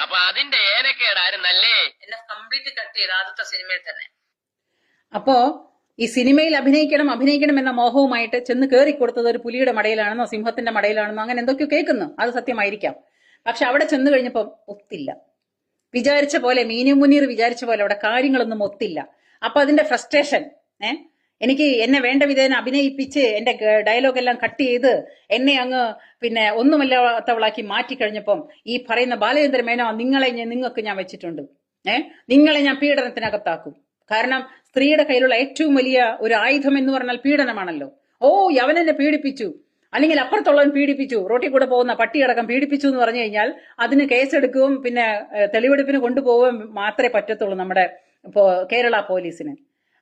അപ്പൊ അതിന്റെ ഏനക്കേടായിരുന്നല്ലേ? എന്നെ കംപ്ലീറ്റ് കട്ട് ചെയ്ത് ആദ്യത്തെ സിനിമയിൽ തന്നെ. അപ്പോ ഈ സിനിമയിൽ അഭിനയിക്കണം എന്ന മോഹവുമായിട്ട് ചെന്ന് കയറി കൊടുത്തത് ഒരു പുലിയുടെ മടയിലാണെന്നോ സിംഹത്തിന്റെ മടയിലാണെന്നോ അങ്ങനെ എന്തൊക്കെയോ കേൾക്കുന്നു. അത് സത്യമായിരിക്കാം. പക്ഷെ അവിടെ ചെന്ന് കഴിഞ്ഞപ്പം ഒത്തില്ല. വിചാരിച്ച പോലെ, മീനു മുനീർ വിചാരിച്ച പോലെ അവിടെ കാര്യങ്ങളൊന്നും ഒത്തില്ല. അപ്പൊ അതിന്റെ ഫ്രസ്ട്രേഷൻ, എന്നെ വേണ്ട വിധേന അഭിനയിപ്പിച്ച് എന്റെ ഡയലോഗ് എല്ലാം കട്ട് ചെയ്ത് എന്നെ അങ്ങ് പിന്നെ ഒന്നുമല്ലാത്തവളാക്കി മാറ്റിക്കഴിഞ്ഞപ്പം ഈ പറയുന്ന ബാലചന്ദ്ര മേനോ നിങ്ങൾക്ക് ഞാൻ വെച്ചിട്ടുണ്ട്. നിങ്ങളെ ഞാൻ പീഡനത്തിനകത്താക്കും. കാരണം സ്ത്രീയുടെ കയ്യിലുള്ള ഏറ്റവും വലിയ ഒരു ആയുധം എന്ന് പറഞ്ഞാൽ പീഡനമാണല്ലോ. യവനെന്നെ പീഡിപ്പിച്ചു, അല്ലെങ്കിൽ അപ്പുറത്തുള്ളവൻ പീഡിപ്പിച്ചു, റോട്ടിൽ കൂടെ പോകുന്ന പട്ടിയടക്കം പീഡിപ്പിച്ചു എന്ന് പറഞ്ഞു കഴിഞ്ഞാൽ അതിന് കേസെടുക്കുകയും പിന്നെ തെളിവെടുപ്പിന് കൊണ്ടുപോവുകയും മാത്രമേ പറ്റത്തുള്ളൂ നമ്മുടെ കേരള പോലീസിന്.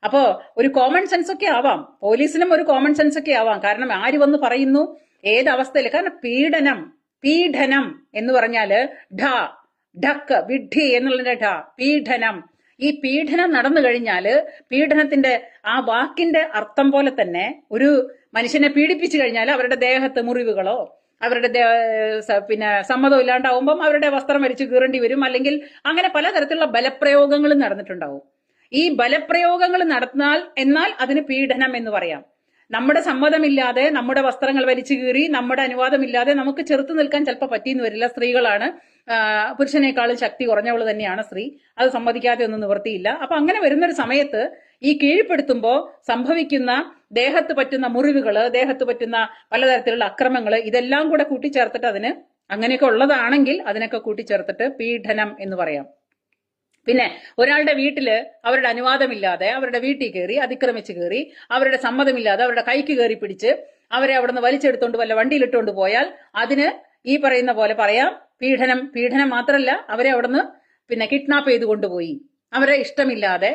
അപ്പോ ഒരു കോമൺ സെൻസ് ഒക്കെ ആവാം, പോലീസിനും ഒരു കോമൺ സെൻസ് ഒക്കെ ആവാം. കാരണം ആര് വന്ന് പറയുന്നു ഏത് അവസ്ഥയിൽ. കാരണം പീഡനം എന്ന് പറഞ്ഞാല് ഢക്ക് വിഡ്ഢി എന്നുള്ളതിന്റെ പീഡനം. ഈ പീഡനം നടന്നു കഴിഞ്ഞാല് പീഡനത്തിന്റെ ആ വാക്കിന്റെ അർത്ഥം പോലെ തന്നെ ഒരു മനുഷ്യനെ പീഡിപ്പിച്ചു കഴിഞ്ഞാൽ അവരുടെ ദേഹത്ത് മുറിവുകളോ അവരുടെ പിന്നെ സമ്മതം ഇല്ലാണ്ടാവുമ്പം അവരുടെ വസ്ത്രം വലിച്ചു കീറേണ്ടി വരും. അല്ലെങ്കിൽ അങ്ങനെ പലതരത്തിലുള്ള ബലപ്രയോഗങ്ങളും നടന്നിട്ടുണ്ടാവും. ഈ ബലപ്രയോഗങ്ങൾ എന്നാൽ അതിന് പീഡനം എന്ന് പറയാം. നമ്മുടെ സമ്മതമില്ലാതെ നമ്മുടെ വസ്ത്രങ്ങൾ വലിച്ചു കീറി നമ്മുടെ അനുവാദമില്ലാതെ നമുക്ക് ചെറുത്തു നിൽക്കാൻ ചിലപ്പോൾ പറ്റിയെന്ന് വരില്ല. സ്ത്രീകളാണ്, പുരുഷനേക്കാളും ശക്തി കുറഞ്ഞവള് തന്നെയാണ് സ്ത്രീ. അത് സമ്മതിക്കാതെ ഒന്നും നിവൃത്തിയില്ല. അപ്പൊ അങ്ങനെ വരുന്നൊരു സമയത്ത് ഈ കീഴ്പ്പെടുത്തുമ്പോൾ സംഭവിക്കുന്ന ദേഹത്ത് പറ്റുന്ന മുറിവുകള്, ദേഹത്ത് പറ്റുന്ന പലതരത്തിലുള്ള അക്രമങ്ങള്, ഇതെല്ലാം കൂടെ കൂട്ടിച്ചേർത്തിട്ട് അതിന് അങ്ങനെയൊക്കെ ഉള്ളതാണെങ്കിൽ അതിനൊക്കെ കൂട്ടിച്ചേർത്തിട്ട് പീഡനം എന്ന് പറയാം. പിന്നെ ഒരാളുടെ വീട്ടില് അവരുടെ അനുവാദമില്ലാതെ അവരുടെ വീട്ടിൽ കയറി അതിക്രമിച്ച് കയറി അവരുടെ സമ്മതമില്ലാതെ അവരുടെ കൈക്ക് കയറി പിടിച്ച് അവരെ അവിടുന്ന് വലിച്ചെടുത്തോണ്ട് വല്ല വണ്ടിയിലിട്ടുകൊണ്ട് പോയാൽ അതിന് ഈ പറയുന്ന പോലെ പറയാം പീഡനം മാത്രമല്ല, അവരെ അവിടുന്ന് പിന്നെ കിഡ്നാപ്പ് ചെയ്ത് കൊണ്ടുപോയി അവരെ ഇഷ്ടമില്ലാതെ.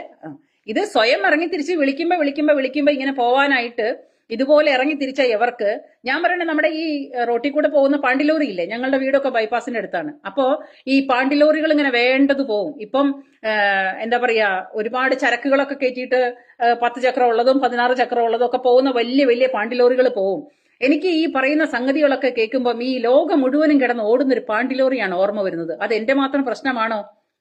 ഇത് സ്വയം ഇറങ്ങി തിരിച്ച് വിളിക്കുമ്പോ ഇങ്ങനെ പോവാനായിട്ട് ഇതുപോലെ ഇറങ്ങി തിരിച്ച ഇവർക്ക് ഞാൻ പറയണേ, നമ്മുടെ ഈ റോട്ടിൽ കൂടെ പോകുന്ന പാണ്ടിലോറി ഇല്ലേ, ഞങ്ങളുടെ വീടൊക്കെ ബൈപ്പാസിന്റെ അടുത്താണ്. അപ്പോ ഈ പാണ്ടിലോറികൾ ഇങ്ങനെ വേണ്ടത് പോവും. ഇപ്പം എന്താ പറയാ, ഒരുപാട് ചരക്കുകളൊക്കെ കയറ്റിയിട്ട് 10 ചക്രം ഉള്ളതും 16 ചക്രം ഉള്ളതും ഒക്കെ പോകുന്ന വലിയ വലിയ പാണ്ടിലോറികൾ പോവും. എനിക്ക് ഈ പറയുന്ന സംഗതികളൊക്കെ കേൾക്കുമ്പോൾ ഈ ലോകം മുഴുവനും കിടന്ന് ഓടുന്നൊരു പാണ്ടിലോറിയാണ് ഓർമ്മ വരുന്നത്. അത് എന്റെ മാത്രം പ്രശ്നമാണോ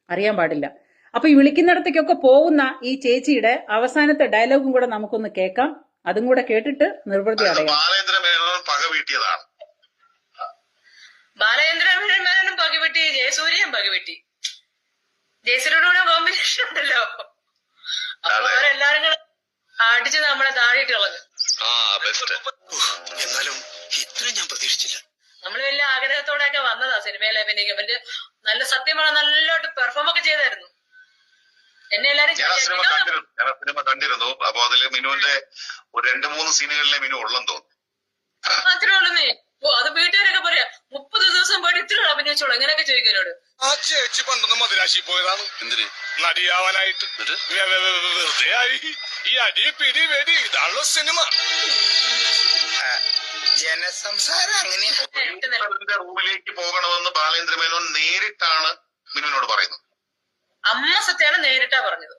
അറിയാൻ പാടില്ല. അപ്പൊ ഈ വിളിക്കുന്നിടത്തേക്കൊക്കെ പോകുന്ന ഈ ചേച്ചിയുടെ അവസാനത്തെ ഡയലോഗും കൂടെ നമുക്കൊന്ന് കേൾക്കാം. അതും കൂടെ കേട്ടിട്ട് നിർവൃത്തി അടയാം. ബാലചന്ദ്ര മേനോനും പകവെട്ടി, ജയസൂര്യയും പകവെട്ടി. ജയസൂര്യയുടെ കോമ്പിനേഷൻ ഉണ്ടല്ലോ, അപ്പൊ അവരെല്ലാരും കൂടെ അടിച്ച് നമ്മളെ താഴെയിട്ട് കളഞ്ഞു. എന്നാലും ഇത്രയും ഞാൻ പ്രതീക്ഷിച്ചില്ല. നമ്മള് വലിയ ആഗ്രഹത്തോടെയൊക്കെ വന്നതാ സിനിമയിലെ അഭിനയിക്കാൻ. വലിയ നല്ല സത്യമാണ്, നല്ലോട്ട് പെർഫോം ഒക്കെ ചെയ്തായിരുന്നു. എന്നെ എല്ലാരും സിനിമ കണ്ടിരുന്നു. അപ്പൊ അതില് മിനുവിന്റെ ഒരു 2-3 സീനുകളിലെ മിനു ഉള്ളെന്ന് തോന്നുന്നു. അത്രേ ഉള്ളൂന്നേ. അത് വീട്ടുകാരൊക്കെ പറയാ 30 ദിവസം പോയിട്ട് ഇത്ര അഭിനയിച്ചോളൂ എങ്ങനെയൊക്കെ ചോദിക്കുന്നോട്. ആ ചേച്ചി പണ്ടൊന്ന് മദിരാശി പോയതാണ്. എന്തിന്? നടിയാവാനായിട്ട്. വെറുതെ ആയി ഈ അടി പിടി വെടി, ഇതാണല്ലോ സിനിമ. ജനസംസാരം അങ്ങനെ റൂമിലേക്ക് പോകണമെന്ന് ബാലേന്ദ്ര മേനോൻ നേരിട്ടാണ് മിനുവിനോട് പറയുന്നത്. അമ്മ സത്യാണ് നേരിട്ടാ പറഞ്ഞത്.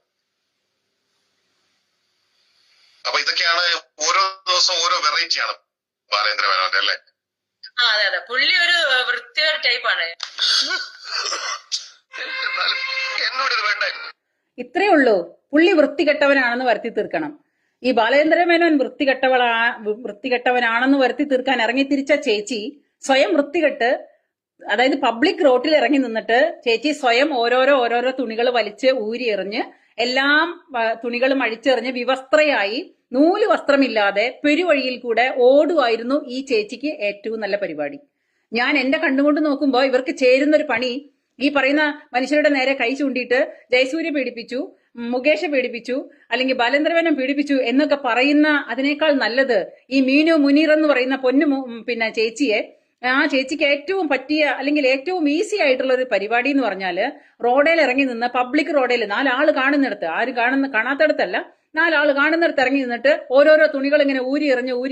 അപ്പൊ ഇതൊക്കെയാണ് ഓരോ ദിവസം ഓരോ വെറൈറ്റിയാണ് ബാലേന്ദ്ര മേനോന്റെ അല്ലേ? അതെ. പുള്ളി ഒരു വൃത്തികേട് ടൈപ്പാണ്. എന്നോട് ഇത് വേണ്ടായിരുന്നു. ഇത്രേ ഉള്ളൂ. പുള്ളി വൃത്തികെട്ടവനാണെന്ന് വരുത്തി തീർക്കണം. ഈ ബാലചന്ദ്ര മേനോൻ വൃത്തികെട്ടവനാണെന്ന് വരുത്തി തീർക്കാൻ ഇറങ്ങി തിരിച്ച ചേച്ചി സ്വയം വൃത്തികെട്ട്, അതായത് പബ്ലിക് റോട്ടിൽ ഇറങ്ങി നിന്നിട്ട് ചേച്ചി സ്വയം ഓരോരോ തുണികൾ വലിച്ച് ഊരി എറിഞ്ഞ് എല്ലാം തുണികളും അഴിച്ചെറിഞ്ഞ് വിവസ്ത്രയായി നൂല് വസ്ത്രമില്ലാതെ പെരുവഴിയിൽ കൂടെ ഓടുമായിരുന്നു ഈ ചേച്ചിക്ക് ഏറ്റവും നല്ല പരിപാടി. ഞാൻ എന്റെ കണ്ണുകൊണ്ട് നോക്കുമ്പോ ഇവർക്ക് ചേരുന്നൊരു പണി ഈ പറയുന്ന മനുഷ്യരുടെ നേരെ കൈ ചൂണ്ടിയിട്ട് ജയസൂര്യ പീഡിപ്പിച്ചു, മുകേഷ് പീഡിപ്പിച്ചു, അല്ലെങ്കിൽ ബാലേന്ദ്രമേനോൻ പീഡിപ്പിച്ചു എന്നൊക്കെ പറയുന്ന അതിനേക്കാൾ നല്ലത് ഈ മീനു മുനീർ എന്ന് പറയുന്ന പിന്നെ ചേച്ചിയെ, ആ ചേച്ചിക്ക് ഏറ്റവും പറ്റിയ അല്ലെങ്കിൽ ഏറ്റവും ഈസി ആയിട്ടുള്ള ഒരു പരിപാടി എന്ന് പറഞ്ഞാല് റോഡിൽ ഇറങ്ങി നിന്ന് പബ്ലിക് റോഡിൽ 4 ആള് കാണുന്നിടത്ത്, ആര് കാണാത്തടത്തല്ല, 4 ആള് കാണുന്നിടത്ത് ഇറങ്ങി നിന്നിട്ട് ഓരോരോ തുണികൾ ഇങ്ങനെ ഊരി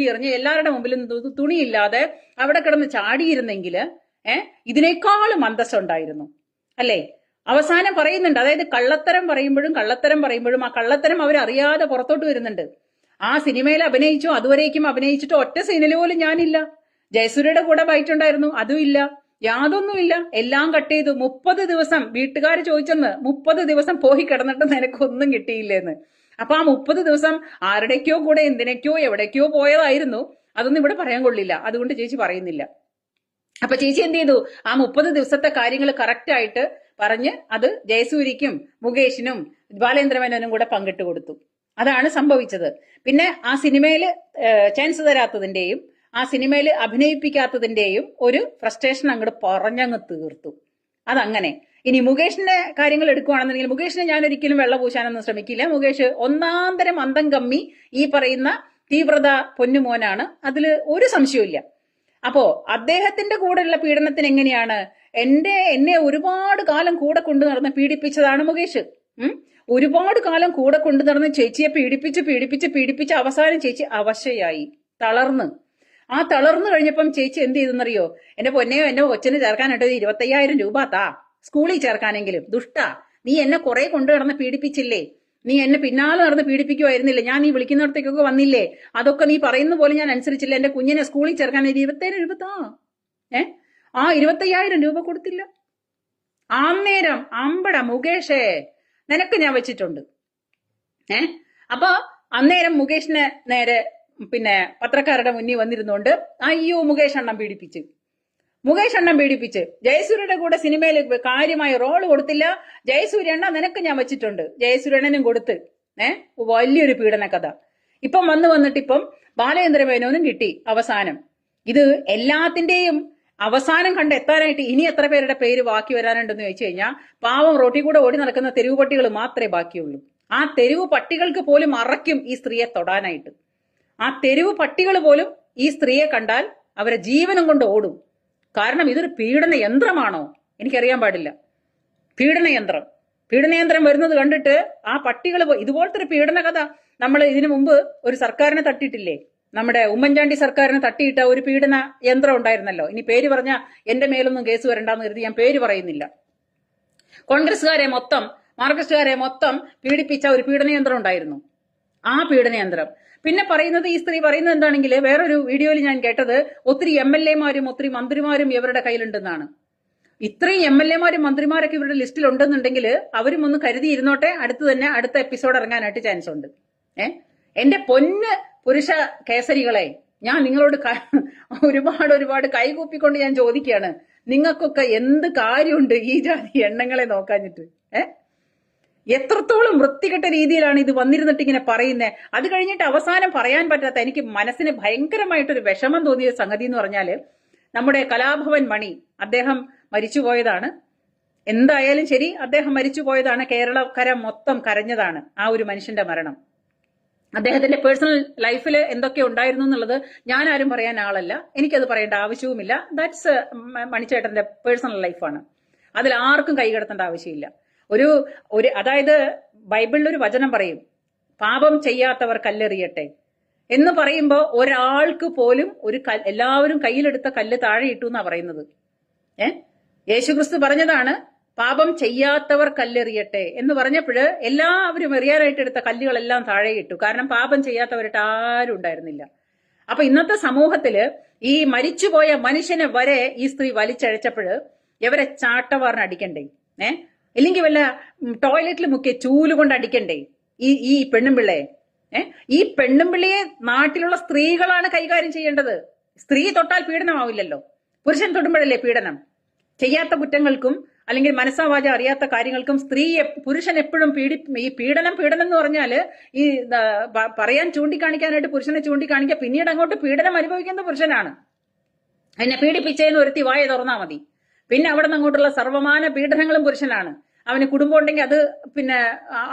എറിഞ്ഞ് എല്ലാവരുടെ മുമ്പിലും തുണിയില്ലാതെ അവിടെ കിടന്ന് ചാടിയിരുന്നെങ്കിൽ ഇതിനേക്കാളും അന്തസ്സുണ്ടായിരുന്നു അല്ലേ? അവസാനം പറയുന്നുണ്ട്, അതായത് കള്ളത്തരം പറയുമ്പോഴും ആ കള്ളത്തരം അവരറിയാതെ പുറത്തോട്ട് വരുന്നുണ്ട്. ആ സിനിമയിൽ അഭിനയിച്ചു, അതുവരേക്കും അഭിനയിച്ചിട്ട് ഒറ്റ സീനിൽ പോലും ഞാനില്ല. ജയസൂര്യയുടെ കൂടെ ബൈറ്റുണ്ടായിരുന്നു, അതും ഇല്ല, യാതൊന്നുമില്ല, എല്ലാം കട്ട് ചെയ്തു. 30 ദിവസം വീട്ടുകാർ ചോദിച്ചെന്ന്, 30 ദിവസം പോയി കിടന്നിട്ട് നിനക്കൊന്നും കിട്ടിയില്ലേന്ന്. അപ്പൊ ആ 30 ദിവസം ആരുടെക്കോ കൂടെ എന്തിനേക്കോ എവിടേക്കോ പോയതായിരുന്നു. അതൊന്നും ഇവിടെ പറയാൻ കൊള്ളില്ല, അതുകൊണ്ട് ചേച്ചി പറയുന്നില്ല. അപ്പൊ ചേച്ചി എന്ത് ചെയ്തു? ആ 30 ദിവസത്തെ കാര്യങ്ങൾ കറക്റ്റ് ആയിട്ട് പറഞ്ഞ് അത് ജയസൂര്യക്കും മുകേഷിനും ബാലേന്ദ്രമേനോനും കൂടെ പങ്കിട്ട് കൊടുത്തു. അതാണ് സംഭവിച്ചത്. പിന്നെ ആ സിനിമയില് ചാൻസ് തരാത്തതിന്റെയും ആ സിനിമയിൽ അഭിനയിപ്പിക്കാത്തതിന്റെയും ഒരു ഫ്രസ്ട്രേഷൻ അങ്ങോട്ട് പറഞ്ഞങ്ങ് തീർത്തു. അതങ്ങനെ. ഇനി മുകേഷിന്റെ കാര്യങ്ങൾ എടുക്കുകയാണെന്നുണ്ടെങ്കിൽ മുകേഷിനെ ഞാൻ ഒരിക്കലും വെള്ള പൂശാനൊന്നും ശ്രമിക്കില്ല. മുകേഷ് ഒന്നാന്തരം അന്തം കമ്മി ഈ പറയുന്ന തീവ്രത പൊന്നുമോനാണ്, അതില് ഒരു സംശയവും. അപ്പോ അദ്ദേഹത്തിന്റെ കൂടെയുള്ള പീഡനത്തിന് എങ്ങനെയാണ്? എന്നെ ഒരുപാട് കാലം കൂടെ കൊണ്ടു നടന്ന് പീഡിപ്പിച്ചതാണ് മുകേഷ്. ഒരുപാട് കാലം കൂടെ കൊണ്ടു നടന്ന് ചേച്ചിയെ പീഡിപ്പിച്ച് അവസാനം ചേച്ചി അവശയായി, ആ തളർന്നു കഴിഞ്ഞപ്പം ചേച്ചി എന്ത് ചെയ്തെന്നറിയോ? എന്റെ പൊന്നെയോ എന്നെ കൊച്ചിന് ചേർക്കാനായിട്ട് 25,000 രൂപ താ, സ്കൂളിൽ ചേർക്കാനെങ്കിലും. ദുഷ്ടാ, നീ എന്നെ കുറെ കൊണ്ടു നടന്ന് പീഡിപ്പിച്ചില്ലേ? നീ എന്നെ പിന്നാലെ നടന്ന് പീഡിപ്പിക്കുമായിരുന്നില്ലേ? ഞാൻ നീ വിളിക്കുന്നിടത്തേക്കൊക്കെ വന്നില്ലേ? അതൊക്കെ നീ പറയുന്ന പോലെ ഞാൻ അനുസരിച്ചില്ല. എന്റെ കുഞ്ഞിനെ സ്കൂളിൽ ചേർക്കാൻ 27,000 രൂപ താ. ആ 25,000 രൂപ കൊടുത്തില്ല. അന്നേരം അമ്പട മുകേഷേ, നിനക്ക് ഞാൻ വെച്ചിട്ടുണ്ട്. അപ്പൊ അന്നേരം മുകേഷിനെ നേരെ പിന്നെ പത്രക്കാരുടെ മുന്നിൽ വന്നിരുന്നോണ്ട് അയ്യോ മുകേഷ് അണ്ണൻ പീഡിപ്പിച്ച് ജയസൂര്യയുടെ കൂടെ സിനിമയിൽ കാര്യമായ റോള് കൊടുത്തില്ല. ജയസൂര്യ അണ്ണ നിനക്ക് ഞാൻ വെച്ചിട്ടുണ്ട്. ജയസൂര്യനും കൊടുത്ത് വലിയൊരു പീഡന കഥ ഇപ്പം വന്നിട്ടിപ്പം ബാലചന്ദ്രമേനോനും കിട്ടി അവസാനം. ഇത് എല്ലാത്തിന്റെയും അവസാനം കണ്ടെത്താനായിട്ട് ഇനി എത്ര പേരുടെ പേര് ബാക്കി വരാനുണ്ടെന്ന് ചോദിച്ചു കഴിഞ്ഞാൽ പാവം റോട്ടിൽ കൂടെ ഓടി നടക്കുന്ന തെരുവ് പട്ടികൾ മാത്രമേ ബാക്കിയുള്ളൂ. ആ തെരുവ് പട്ടികൾക്ക് പോലും അറയ്ക്കും ഈ സ്ത്രീയെ തൊടാനായിട്ട്. ആ തെരുവ് പട്ടികൾ പോലും ഈ സ്ത്രീയെ കണ്ടാൽ അവരെ ജീവനം കൊണ്ട് ഓടും. കാരണം ഇതൊരു പീഡന യന്ത്രമാണോ? എനിക്കറിയാൻ പാടില്ല. പീഡനയന്ത്രം വരുന്നത് കണ്ടിട്ട് ആ പട്ടികൾ ഇതുപോലത്തെ ഒരു പീഡന കഥ നമ്മൾ ഇതിനു മുമ്പ് ഒരു സർക്കാരിനെ തട്ടിയിട്ടില്ലേ? നമ്മുടെ ഉമ്മൻചാണ്ടി സർക്കാരിനെ തട്ടിയിട്ട ഒരു പീഡന യന്ത്രം ഉണ്ടായിരുന്നല്ലോ. ഇനി പേര് പറഞ്ഞ എന്റെ മേലൊന്നും കേസ് വരണ്ടെന്ന് കരുതി ഞാൻ പേര് പറയുന്നില്ല. കോൺഗ്രസ്സുകാരെ മൊത്തം മാർക്സിസ്റ്റുകാരെ മൊത്തം പീഡിപ്പിച്ച ഒരു പീഡനയന്ത്രം ഉണ്ടായിരുന്നു. ആ പീഡനയന്ത്രം പിന്നെ പറയുന്നത്, ഈ സ്ത്രീ പറയുന്നത് എന്താണെങ്കിൽ, വേറൊരു വീഡിയോയിൽ ഞാൻ കേട്ടത് ഒത്തിരി MLA-മാരും ഒത്തിരി മന്ത്രിമാരും ഇവരുടെ കയ്യിലുണ്ടെന്നാണ്. ഇത്രയും MLA-മാരും മന്ത്രിമാരൊക്കെ ഇവരുടെ ലിസ്റ്റിൽ ഉണ്ടെന്നുണ്ടെങ്കിൽ അവരും ഒന്ന് കരുതിയിരുന്നോട്ടെ, അടുത്ത എപ്പിസോഡ് ഇറങ്ങാനായിട്ട് ചാൻസ് ഉണ്ട്. എന്റെ പൊന്ന് പുരുഷ കേസരികളെ, ഞാൻ നിങ്ങളോട് ഒരുപാട് കൈകൂപ്പിക്കൊണ്ട് ഞാൻ ചോദിക്കുകയാണ്, നിങ്ങൾക്കൊക്കെ എന്ത് കാര്യമുണ്ട് ഈ ജാതി എണ്ണങ്ങളെ നോക്കാഞ്ഞിട്ട്? എത്രത്തോളം വൃത്തികെട്ട രീതിയിലാണ് ഇത് വന്നിരുന്നിട്ട് ഇങ്ങനെ പറയുന്നത്. അത് കഴിഞ്ഞിട്ട് അവസാനം പറയാൻ പറ്റാത്ത, എനിക്ക് മനസ്സിന് ഭയങ്കരമായിട്ടൊരു വിഷമം തോന്നിയ സംഗതി എന്ന് പറഞ്ഞാല്, നമ്മുടെ കലാഭവൻ മണി അദ്ദേഹം മരിച്ചുപോയതാണ്. എന്തായാലും ശരി, അദ്ദേഹം മരിച്ചുപോയതാണ്. കേരളക്കര മൊത്തം കരഞ്ഞതാണ് ആ ഒരു മനുഷ്യന്റെ മരണം. അദ്ദേഹത്തിന്റെ പേഴ്സണൽ ലൈഫിൽ എന്തൊക്കെ ഉണ്ടായിരുന്നു എന്നുള്ളത് ഞാൻ ആരും പറയാൻ ആളല്ല, എനിക്കത് പറയേണ്ട ആവശ്യവുമില്ല. ദാറ്റ്സ് മണിച്ചേട്ടന്റെ പേഴ്സണൽ ലൈഫാണ്. അതിൽ ആർക്കും കൈകടത്തേണ്ട ആവശ്യമില്ല. അതായത് ബൈബിളിൽ ഒരു വചനം പറയും, പാപം ചെയ്യാത്തവർ കല്ലെറിയട്ടെ എന്ന് പറയുമ്പോൾ ഒരാൾക്ക് പോലും എല്ലാവരും കയ്യിലെടുത്ത കല്ല് താഴെ ഇട്ടു എന്നാ പറയുന്നത്. യേശുക്രിസ്തു പറഞ്ഞതാണ് പാപം ചെയ്യാത്തവർ കല്ലെറിയട്ടെ എന്ന് പറഞ്ഞപ്പോൾ എല്ലാവരും എറിയാനായിട്ട് എടുത്ത കല്ലുകളെല്ലാം താഴെ ഇട്ടു. കാരണം പാപം ചെയ്യാത്തവരായിട്ട് ആരും ഉണ്ടായിരുന്നില്ല. അപ്പൊ ഇന്നത്തെ സമൂഹത്തില് ഈ മരിച്ചുപോയ മനുഷ്യനെ വരെ ഈ സ്ത്രീ വലിച്ചഴച്ചപ്പോൾ ഇവരെ ചാട്ടവാറിന് അടിക്കണ്ടേ? ഇല്ലെങ്കിൽ വല്ല ടോയ്ലറ്റിൽ മുക്കിയ ചൂല് കൊണ്ട് അടിക്കണ്ടേ ഈ പെണ്ണുമ്പിള്ളയെ? ഈ പെണ്ണുമ്പിള്ളിയെ നാട്ടിലുള്ള സ്ത്രീകളാണ് കൈകാര്യം ചെയ്യേണ്ടത്. സ്ത്രീ തൊട്ടാൽ പീഡനമാവില്ലല്ലോ, പുരുഷൻ തൊടുമ്പോഴല്ലേ പീഡനം. ചെയ്യാത്ത കുറ്റങ്ങൾക്കും അല്ലെങ്കിൽ മനസ്സാവാച അറിയാത്ത കാര്യങ്ങൾക്കും പുരുഷൻ എപ്പോഴും ഈ പീഡനം എന്ന് പറഞ്ഞാല് ഈ പറയാൻ ചൂണ്ടിക്കാണിക്കാനായിട്ട് പുരുഷനെ ചൂണ്ടിക്കാണിക്കുക, പിന്നീട് അങ്ങോട്ട് പീഡനം അനുഭവിക്കുന്ന പുരുഷനാണ്. എന്നെ പീഡിപ്പിച്ചതെന്ന് ഒരുത്തി വായ തുറന്നാ മതി, പിന്നെ അവിടെ നിന്ന് അങ്ങോട്ടുള്ള സർവമാന പീഡനങ്ങളും പുരുഷനാണ്. അവന് കുടുംബം ഉണ്ടെങ്കിൽ അത് പിന്നെ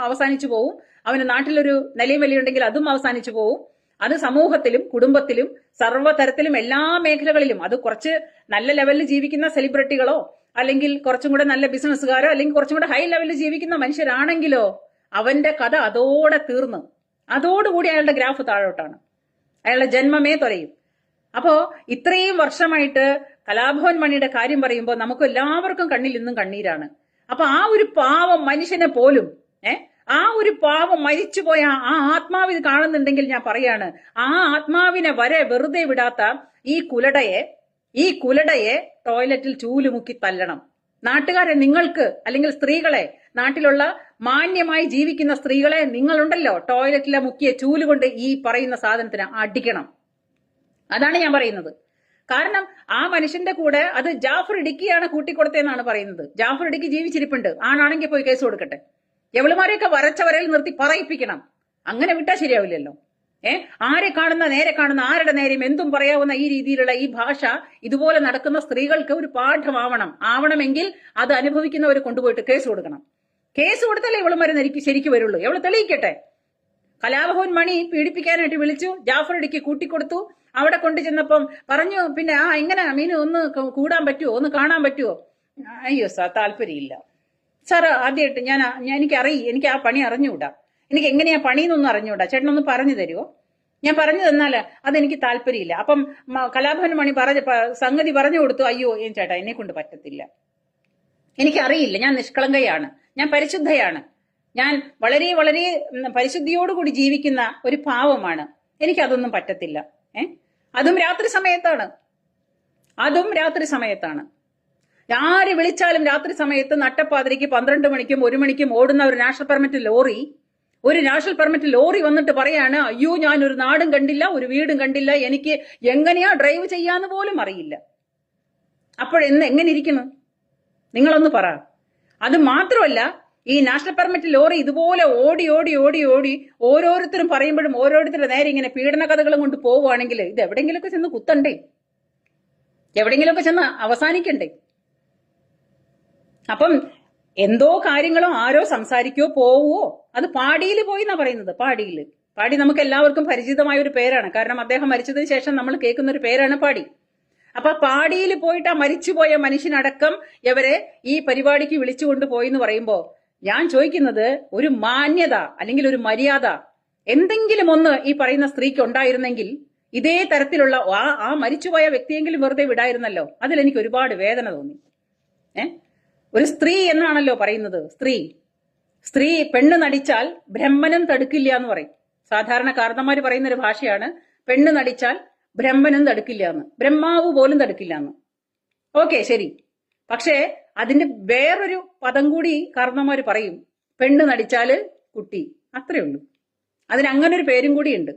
അവസാനിച്ചു പോവും, അവന് നാട്ടിലൊരു നിലയും വിലയുണ്ടെങ്കിൽ അതും അവസാനിച്ചു പോവും. അത് സമൂഹത്തിലും കുടുംബത്തിലും സർവ്വതരത്തിലും എല്ലാ മേഖലകളിലും, അത് കുറച്ച് നല്ല ലെവലിൽ ജീവിക്കുന്ന സെലിബ്രിറ്റികളോ അല്ലെങ്കിൽ കുറച്ചും കൂടെ നല്ല ബിസിനസ്സുകാരോ അല്ലെങ്കിൽ കുറച്ചും കൂടെ ഹൈ ലെവലിൽ ജീവിക്കുന്ന മനുഷ്യരാണെങ്കിലോ അവന്റെ കഥ അതോടെ തീർന്നു, അതോടുകൂടി അയാളുടെ ഗ്രാഫ് താഴോട്ടാണ്, അയാളുടെ ജന്മമേ തൊലയും. അപ്പോ ഇത്രയും വർഷമായിട്ട് കലാഭവൻ മണിയുടെ കാര്യം പറയുമ്പോൾ നമുക്ക് എല്ലാവർക്കും കണ്ണിൽ ഇന്നും കണ്ണീരാണ്. അപ്പൊ ആ ഒരു പാവം മനുഷ്യനെ പോലും ആ ഒരു പാവം മരിച്ചുപോയ ആ ആത്മാവ് ഇത് കാണുന്നുണ്ടെങ്കിൽ ഞാൻ പറയാണ്, ആ ആത്മാവിനെ വരെ വെറുതെ വിടാത്ത ഈ കുലടയെ ടോയ്ലറ്റിൽ ചൂലുമുക്കി തല്ലണം. നാട്ടുകാരെ, നിങ്ങൾക്ക് അല്ലെങ്കിൽ സ്ത്രീകളെ, നാട്ടിലുള്ള മാന്യമായി ജീവിക്കുന്ന സ്ത്രീകളെ, നിങ്ങളുണ്ടല്ലോ ടോയ്ലറ്റിലെ മുക്കിയ ചൂലുകൊണ്ട് ഈ പറയുന്ന സാധനത്തിന് അടിക്കണം. അതാണ് ഞാൻ പറയുന്നത്. കാരണം ആ മനുഷ്യന്റെ കൂടെ അത് ജാഫർ ഇടുക്കിയാണ് കൂട്ടിക്കൊടുത്തതെന്നാണ് പറയുന്നത്. ജാഫർ ഇടുക്കി ജീവിച്ചിരിപ്പുണ്ട്, ആണാണെങ്കിൽ പോയി കേസ് കൊടുക്കട്ടെ. എവളുമാരെയൊക്കെ വരച്ച വരയിൽ നിർത്തി പറയിപ്പിക്കണം. അങ്ങനെ വിട്ടാൽ ശരിയാവില്ലല്ലോ. ആരെ കാണുന്ന നേരെ കാണുന്ന ആരുടെ നേരെയും എന്തും പറയാവുന്ന ഈ രീതിയിലുള്ള ഈ ഭാഷ ഇതുപോലെ നടക്കുന്ന സ്ത്രീകൾക്ക് ഒരു ആവണമെങ്കിൽ അത് അനുഭവിക്കുന്നവർ കൊണ്ടുപോയിട്ട് കേസ് കൊടുക്കണം. കേസ് കൊടുത്താലേ ഇവളുമാരെ ശരിക്കും വരുള്ളൂ. എവള് തെളിയിക്കട്ടെ. കലാഭവൻ മണി പീഡിപ്പിക്കാനായിട്ട് വിളിച്ചു, ജാഫർ ഇടുക്കി കൂട്ടിക്കൊടുത്തു. അവിടെ കൊണ്ടു ചെന്നപ്പം പറഞ്ഞു, പിന്നെ എങ്ങനെ മീനു ഒന്ന് കൂടാൻ പറ്റുമോ, ഒന്ന് കാണാൻ പറ്റുമോ? അയ്യോ സാർ, താല്പര്യമില്ല സാർ. ആദ്യമായിട്ട് എനിക്ക് ആ പണി അറിഞ്ഞുകൂടാ, എനിക്ക് എങ്ങനെയാ പണിയെന്നൊന്നും അറിഞ്ഞുകൂടാ, ചേട്ടനൊന്ന് പറഞ്ഞു തരുമോ? ഞാൻ പറഞ്ഞു തന്നാല് അതെനിക്ക് താല്പര്യമില്ല. അപ്പം കലാഭവൻ മണി സംഗതി പറഞ്ഞു കൊടുത്തു. അയ്യോ ചേട്ടാ, എന്നെ കൊണ്ട് പറ്റത്തില്ല, എനിക്കറിയില്ല, ഞാൻ നിഷ്കളങ്കയാണ്, ഞാൻ പരിശുദ്ധയാണ്, ഞാൻ വളരെ വളരെ പരിശുദ്ധിയോടുകൂടി ജീവിക്കുന്ന ഒരു പാവമാണ്, എനിക്കതൊന്നും പറ്റത്തില്ല. അതും രാത്രി സമയത്താണ്. ആര് വിളിച്ചാലും രാത്രി സമയത്ത് നട്ടപ്പാതിരിക്ക് 12 മണിക്കും 1 മണിക്കും ഓടുന്ന ഒരു നാഷണൽ പെർമിറ്റ് ലോറി വന്നിട്ട് പറയാണ്, അയ്യോ ഞാൻ ഒരു നാടും കണ്ടില്ല, ഒരു വീടും കണ്ടില്ല, എനിക്ക് എങ്ങനെയാ ഡ്രൈവ് ചെയ്യാന്ന് പോലും അറിയില്ല. എങ്ങനെ ഇരിക്കുന്നു നിങ്ങളൊന്ന് പറ. അത് മാത്രമല്ല, ഈ നാഷണൽ പെർമിറ്റ് ലോറി ഇതുപോലെ ഓടി ഓരോരുത്തരും പറയുമ്പോഴും ഓരോരുത്തരുടെ നേരെ ഇങ്ങനെ പീഡന കഥകളും കൊണ്ട് പോവുകയാണെങ്കിൽ ഇത് എവിടെയെങ്കിലുമൊക്കെ ചെന്ന് കുത്തണ്ടേ, എവിടെയെങ്കിലുമൊക്കെ ചെന്ന് അവസാനിക്കണ്ടേ? അപ്പം എന്തോ കാര്യങ്ങളോ ആരോ സംസാരിക്കോ പോവോ, അത് പാടിയിൽ പോയി എന്നാ പറയുന്നത്. പാടി നമുക്ക് എല്ലാവർക്കും പരിചിതമായ ഒരു പേരാണ്. കാരണം അദ്ദേഹം മരിച്ചതിന് ശേഷം നമ്മൾ കേൾക്കുന്ന ഒരു പേരാണ് പാടി. അപ്പൊ പാടിയിൽ പോയിട്ട് ആ മരിച്ചുപോയ മനുഷ്യനടക്കം ഇവരെ ഈ പരിപാടിക്ക് വിളിച്ചുകൊണ്ട് പോയി എന്ന് പറയുമ്പോ ഞാൻ ചോദിക്കുന്നത്, ഒരു മാന്യത അല്ലെങ്കിൽ ഒരു മര്യാദ എന്തെങ്കിലും ഒന്ന് ഈ പറയുന്ന സ്ത്രീക്ക് ഉണ്ടായിരുന്നെങ്കിൽ ഇതേ തരത്തിലുള്ള ആ മരിച്ചുപോയ വ്യക്തിയെങ്കിലും വെറുതെ വിടായിരുന്നല്ലോ. അതിലെനിക്ക് ഒരുപാട് വേദന തോന്നി. ഒരു സ്ത്രീ എന്നാണല്ലോ പറയുന്നത്. സ്ത്രീ പെണ്ണ് നടിച്ചാൽ ബ്രഹ്മനും തടുക്കില്ല എന്ന് പറയും. സാധാരണ കാരണന്മാര് പറയുന്ന ഒരു ഭാഷയാണ്, പെണ്ണ് നടിച്ചാൽ ബ്രഹ്മനും തടുക്കില്ല എന്ന്, ബ്രഹ്മാവ് പോലും തടുക്കില്ല എന്ന്. ഓക്കെ, ശരി. പക്ഷേ അതിന്റെ വേറൊരു പദം കൂടി കാരണന്മാര് പറയും, പെണ്ണ് നടിച്ചാല് കുട്ടി. അത്രേ ഉള്ളൂ. അതിനങ്ങനെ ഒരു പേരും കൂടിയുണ്ട്.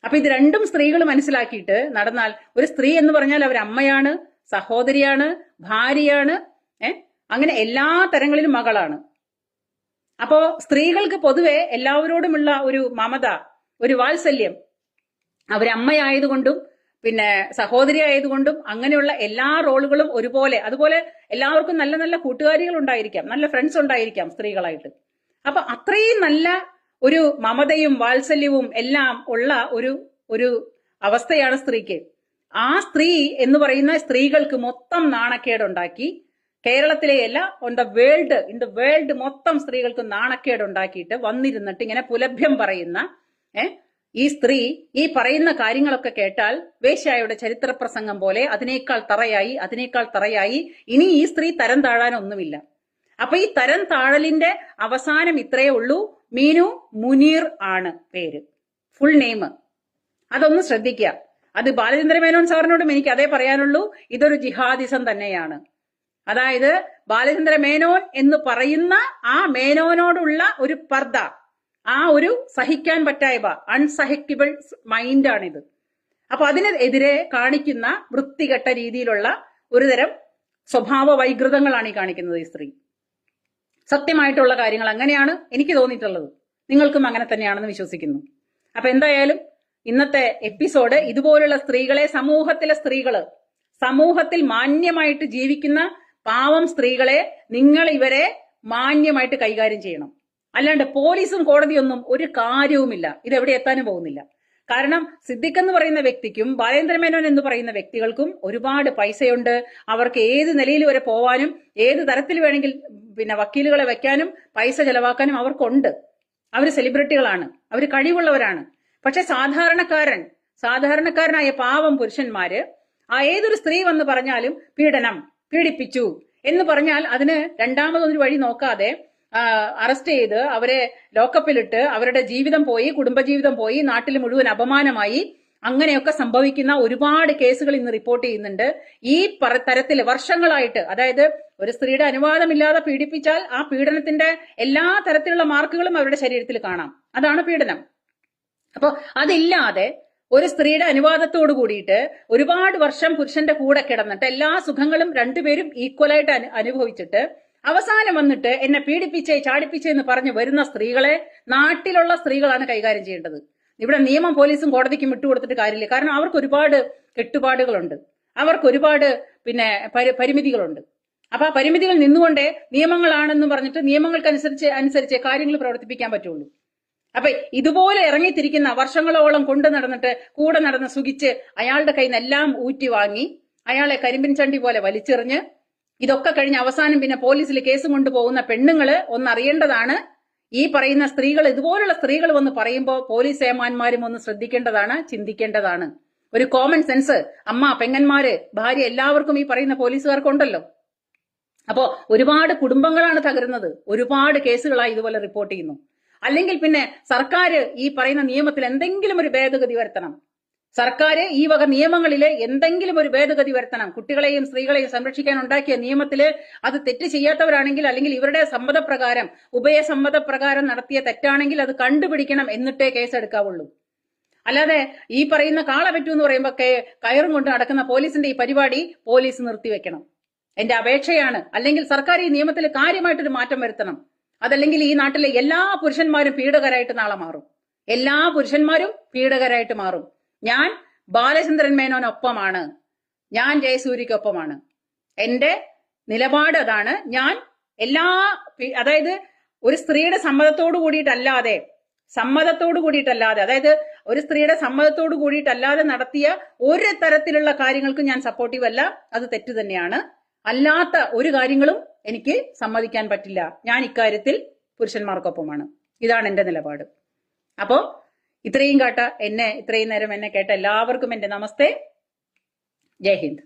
അപ്പൊ ഇത് രണ്ടും സ്ത്രീകൾ മനസ്സിലാക്കിയിട്ട് നടന്നാൽ, ഒരു സ്ത്രീ എന്ന് പറഞ്ഞാൽ അവരമ്മയാണ്, സഹോദരിയാണ്, ഭാര്യയാണ്, അങ്ങനെ എല്ലാ തരങ്ങളിലും മകളാണ്. അപ്പോ സ്ത്രീകൾക്ക് പൊതുവെ എല്ലാവരോടുമുള്ള ഒരു മമത, ഒരു വാത്സല്യം, അവരമ്മയായതുകൊണ്ടും പിന്നെ സഹോദരി ആയതുകൊണ്ടും അങ്ങനെയുള്ള എല്ലാ റോളുകളും ഒരുപോലെ. അതുപോലെ എല്ലാവർക്കും നല്ല നല്ല കൂട്ടുകാരികൾ ഉണ്ടായിരിക്കാം, നല്ല ഫ്രണ്ട്സ് ഉണ്ടായിരിക്കാം സ്ത്രീകളായിട്ട്. അപ്പൊ അത്രയും നല്ല ഒരു മമതയും വാത്സല്യവും എല്ലാം ഉള്ള ഒരു അവസ്ഥയാണ് സ്ത്രീക്ക്. ആ സ്ത്രീ എന്ന് പറയുന്ന സ്ത്രീകൾക്ക് മൊത്തം നാണക്കേടുണ്ടാക്കി, കേരളത്തിലെയല്ല ഇൻ ദ വേൾഡ് മൊത്തം സ്ത്രീകൾക്ക് നാണക്കേടുണ്ടാക്കിയിട്ട് വന്നിരുന്നിട്ട് ഇങ്ങനെ പുലഭ്യം പറയുന്ന ഈ സ്ത്രീ ഈ പറയുന്ന കാര്യങ്ങളൊക്കെ കേട്ടാൽ വേശ്യായുടെ ചരിത്ര പ്രസംഗം പോലെ അതിനേക്കാൾ തറയായി ഇനി ഈ സ്ത്രീ തരം താഴാനൊന്നുമില്ല. അപ്പൊ ഈ തരം താഴലിന്റെ അവസാനം ഇത്രയേ ഉള്ളൂ. മീനു മുനീർ ആണ് പേര്, ഫുൾ നെയിം. അതൊന്ന് ശ്രദ്ധിക്കുക. അത് ബാലചന്ദ്ര മേനോൻ സാറിനോടും എനിക്ക് അതേ പറയാനുള്ളൂ. ഇതൊരു ജിഹാദിസം തന്നെയാണ്. അതായത് ബാലചന്ദ്ര മേനോൻ എന്ന് പറയുന്ന ആ മേനോനോടുള്ള ഒരു പർദ്ദ, ആ ഒരു സഹിക്കാൻ പറ്റായ്മ, അൺസഹിക്കബിൾ മൈൻഡാണിത്. അപ്പൊ അതിനെതിരെ കാണിക്കുന്ന വൃത്തികെട്ട രീതിയിലുള്ള ഒരുതരം സ്വഭാവ വൈകൃതങ്ങളാണ് ഈ കാണിക്കുന്നത് ഈ സ്ത്രീ. സത്യമായിട്ടുള്ള കാര്യങ്ങൾ അങ്ങനെയാണ് എനിക്ക് തോന്നിയിട്ടുള്ളത്. നിങ്ങൾക്കും അങ്ങനെ തന്നെയാണെന്ന് വിശ്വസിക്കുന്നു. അപ്പൊ എന്തായാലും ഇന്നത്തെ എപ്പിസോഡ് ഇതുപോലുള്ള സ്ത്രീകളെ, സമൂഹത്തിലെ സ്ത്രീകള്, സമൂഹത്തിൽ മാന്യമായിട്ട് ജീവിക്കുന്ന പാവം സ്ത്രീകളെ നിങ്ങൾ ഇവരെ മാന്യമായിട്ട് കൈകാര്യം ചെയ്യണം. അല്ലാണ്ട് പോലീസും കോടതിയൊന്നും ഒരു കാര്യവുമില്ല. ഇതെവിടെ എത്താനും പോകുന്നില്ല. കാരണം സിദ്ദിഖ് എന്ന് പറയുന്ന വ്യക്തിക്കും ബാലേന്ദ്രമേനോൻ എന്ന് പറയുന്ന വ്യക്തികൾക്കും ഒരുപാട് പൈസയുണ്ട്. അവർക്ക് ഏത് നിലയിൽ വരെ പോവാനും ഏത് തരത്തിൽ വേണമെങ്കിൽ വക്കീലുകളെ വെക്കാനും പൈസ ചെലവാക്കാനും അവർക്കുണ്ട്. അവർ സെലിബ്രിറ്റികളാണ്, അവർ കഴിവുള്ളവരാണ്. പക്ഷെ സാധാരണക്കാരനായ പാവം പുരുഷന്മാര് ഏതൊരു സ്ത്രീ വന്ന് പറഞ്ഞാലും പീഡിപ്പിച്ചു എന്ന് പറഞ്ഞാൽ അതിന് രണ്ടാമതൊരു വഴി നോക്കാതെ അറസ്റ്റ് ചെയ്ത് അവരെ ലോക്കപ്പിലിട്ട് അവരുടെ ജീവിതം പോയി, കുടുംബജീവിതം പോയി, നാട്ടിൽ മുഴുവൻ അപമാനമായി, അങ്ങനെയൊക്കെ സംഭവിക്കുന്ന ഒരുപാട് കേസുകൾ ഇന്ന് റിപ്പോർട്ട് ചെയ്യുന്നുണ്ട്. ഈ തരത്തിൽ വർഷങ്ങളായിട്ട്, അതായത് ഒരു സ്ത്രീയുടെ അനുവാദമില്ലാതെ പീഡിപ്പിച്ചാൽ ആ പീഡനത്തിന്റെ എല്ലാ തരത്തിലുള്ള മാർക്കുകളും അവരുടെ ശരീരത്തിൽ കാണാം. അതാണ് പീഡനം. അപ്പൊ അതില്ലാതെ ഒരു സ്ത്രീയുടെ അനുവാദത്തോട് കൂടിയിട്ട് ഒരുപാട് വർഷം പുരുഷന്റെ കൂടെ കിടന്നിട്ട് എല്ലാ സുഖങ്ങളും രണ്ടുപേരും ഈക്വലായിട്ട് അനുഭവിച്ചിട്ട് അവസാനം വന്നിട്ട് എന്നെ പീഡിപ്പിച്ചേ ചാടിപ്പിച്ചേ എന്ന് പറഞ്ഞു വരുന്ന സ്ത്രീകളെ നാട്ടിലുള്ള സ്ത്രീകളാണ് കൈകാര്യം ചെയ്യേണ്ടത്. ഇവിടെ നിയമം പോലീസും കോടതിക്കും വിട്ടുകൊടുത്തിട്ട് കാര്യമില്ല. കാരണം അവർക്ക് ഒരുപാട് കെട്ടുപാടുകളുണ്ട്, അവർക്ക് ഒരുപാട് പരിമിതികളുണ്ട്. അപ്പൊ ആ പരിമിതികൾ നിന്നുകൊണ്ടേ നിയമങ്ങളാണെന്ന് പറഞ്ഞിട്ട് നിയമങ്ങൾക്കനുസരിച്ച് കാര്യങ്ങൾ പ്രവർത്തിപ്പിക്കാൻ പറ്റുള്ളൂ. അപ്പൊ ഇതുപോലെ ഇറങ്ങിത്തിരിക്കുന്ന വർഷങ്ങളോളം കൊണ്ടു നടന്നിട്ട് കൂടെ നടന്ന് സുഖിച്ച് അയാളുടെ കയ്യിൽ നിന്നെല്ലാം ഊറ്റി വാങ്ങി അയാളെ കരിമ്പിൻ ചണ്ടി പോലെ വലിച്ചെറിഞ്ഞ് ഇതൊക്കെ കഴിഞ്ഞ് അവസാനം പിന്നെ പോലീസിൽ കേസും കൊണ്ടുപോകുന്ന പെണ്ണുങ്ങള് ഒന്നറിയേണ്ടതാണ്. ഈ പറയുന്ന സ്ത്രീകൾ, ഇതുപോലുള്ള സ്ത്രീകൾ വന്ന് പറയുമ്പോൾ പോലീസ് ഏമാന്മാരും ഒന്ന് ശ്രദ്ധിക്കേണ്ടതാണ്, ചിന്തിക്കേണ്ടതാണ്. ഒരു കോമൺ സെൻസ് അമ്മ, പെങ്ങന്മാര്, ഭാര്യ എല്ലാവർക്കും ഈ പറയുന്ന പോലീസുകാർക്കുണ്ടല്ലോ. അപ്പോ ഒരുപാട് കുടുംബങ്ങളാണ് തകരുന്നത്. ഒരുപാട് കേസുകളായി ഇതുപോലെ റിപ്പോർട്ട് ചെയ്യുന്നു. അല്ലെങ്കിൽ പിന്നെ സർക്കാർ ഈ പറയുന്ന നിയമത്തിൽ എന്തെങ്കിലും ഒരു ഭേദഗതി വരുത്തണം. സർക്കാർ ഈ വക നിയമങ്ങളില് എന്തെങ്കിലും ഒരു ഭേദഗതി വരുത്തണം. കുട്ടികളെയും സ്ത്രീകളെയും സംരക്ഷിക്കാൻ ഉണ്ടാക്കിയ നിയമത്തില് അത് തെറ്റ് ചെയ്യാത്തവരാണെങ്കിൽ, അല്ലെങ്കിൽ ഇവരുടെ സമ്മതപ്രകാരം, ഉഭയസമ്മതപ്രകാരം നടത്തിയ തെറ്റാണെങ്കിൽ അത് കണ്ടുപിടിക്കണം, എന്നിട്ടേ കേസെടുക്കാവുള്ളൂ. അല്ലാതെ ഈ പറയുന്ന കാള പറ്റൂ എന്ന് പറയുമ്പോ കയറും കൊണ്ട് നടക്കുന്ന പോലീസിന്റെ ഈ പരിപാടി പോലീസ് നിർത്തിവെക്കണം. എന്റെ അപേക്ഷയാണ്. അല്ലെങ്കിൽ സർക്കാർ ഈ നിയമത്തിൽ കാര്യമായിട്ടൊരു മാറ്റം വരുത്തണം. അതല്ലെങ്കിൽ ഈ നാട്ടിലെ എല്ലാ പുരുഷന്മാരും പീഡകരായിട്ട് നാളെ മാറും. എല്ലാ പുരുഷന്മാരും പീഡകരായിട്ട് മാറും. ഞാൻ ബാലചന്ദ്രൻ മേനോനൊപ്പമാണ്, ഞാൻ ജയസൂര്യക്കൊപ്പമാണ്. എന്റെ നിലപാട് അതാണ്. ഞാൻ അതായത് ഒരു സ്ത്രീയുടെ സമ്മതത്തോടു കൂടിയിട്ടല്ലാതെ, അതായത് ഒരു സ്ത്രീയുടെ സമ്മതത്തോടു കൂടിയിട്ടല്ലാതെ നടത്തിയ ഒരു തരത്തിലുള്ള കാര്യങ്ങൾക്കും ഞാൻ സപ്പോർട്ടീവ് അല്ല. അത് തെറ്റ് തന്നെയാണ്. അല്ലാത്ത ഒരു കാര്യങ്ങളും എനിക്ക് സമ്മതിക്കാൻ പറ്റില്ല. ഞാൻ ഇക്കാര്യത്തിൽ പുരുഷന്മാർക്കൊപ്പമാണ്. ഇതാണ് എന്റെ നിലപാട്. അപ്പോ ഇത്രയും നേരം എന്നെ കേട്ട എല്ലാവർക്കും എന്റെ നമസ്തേ. ജയ് ഹിന്ദ്.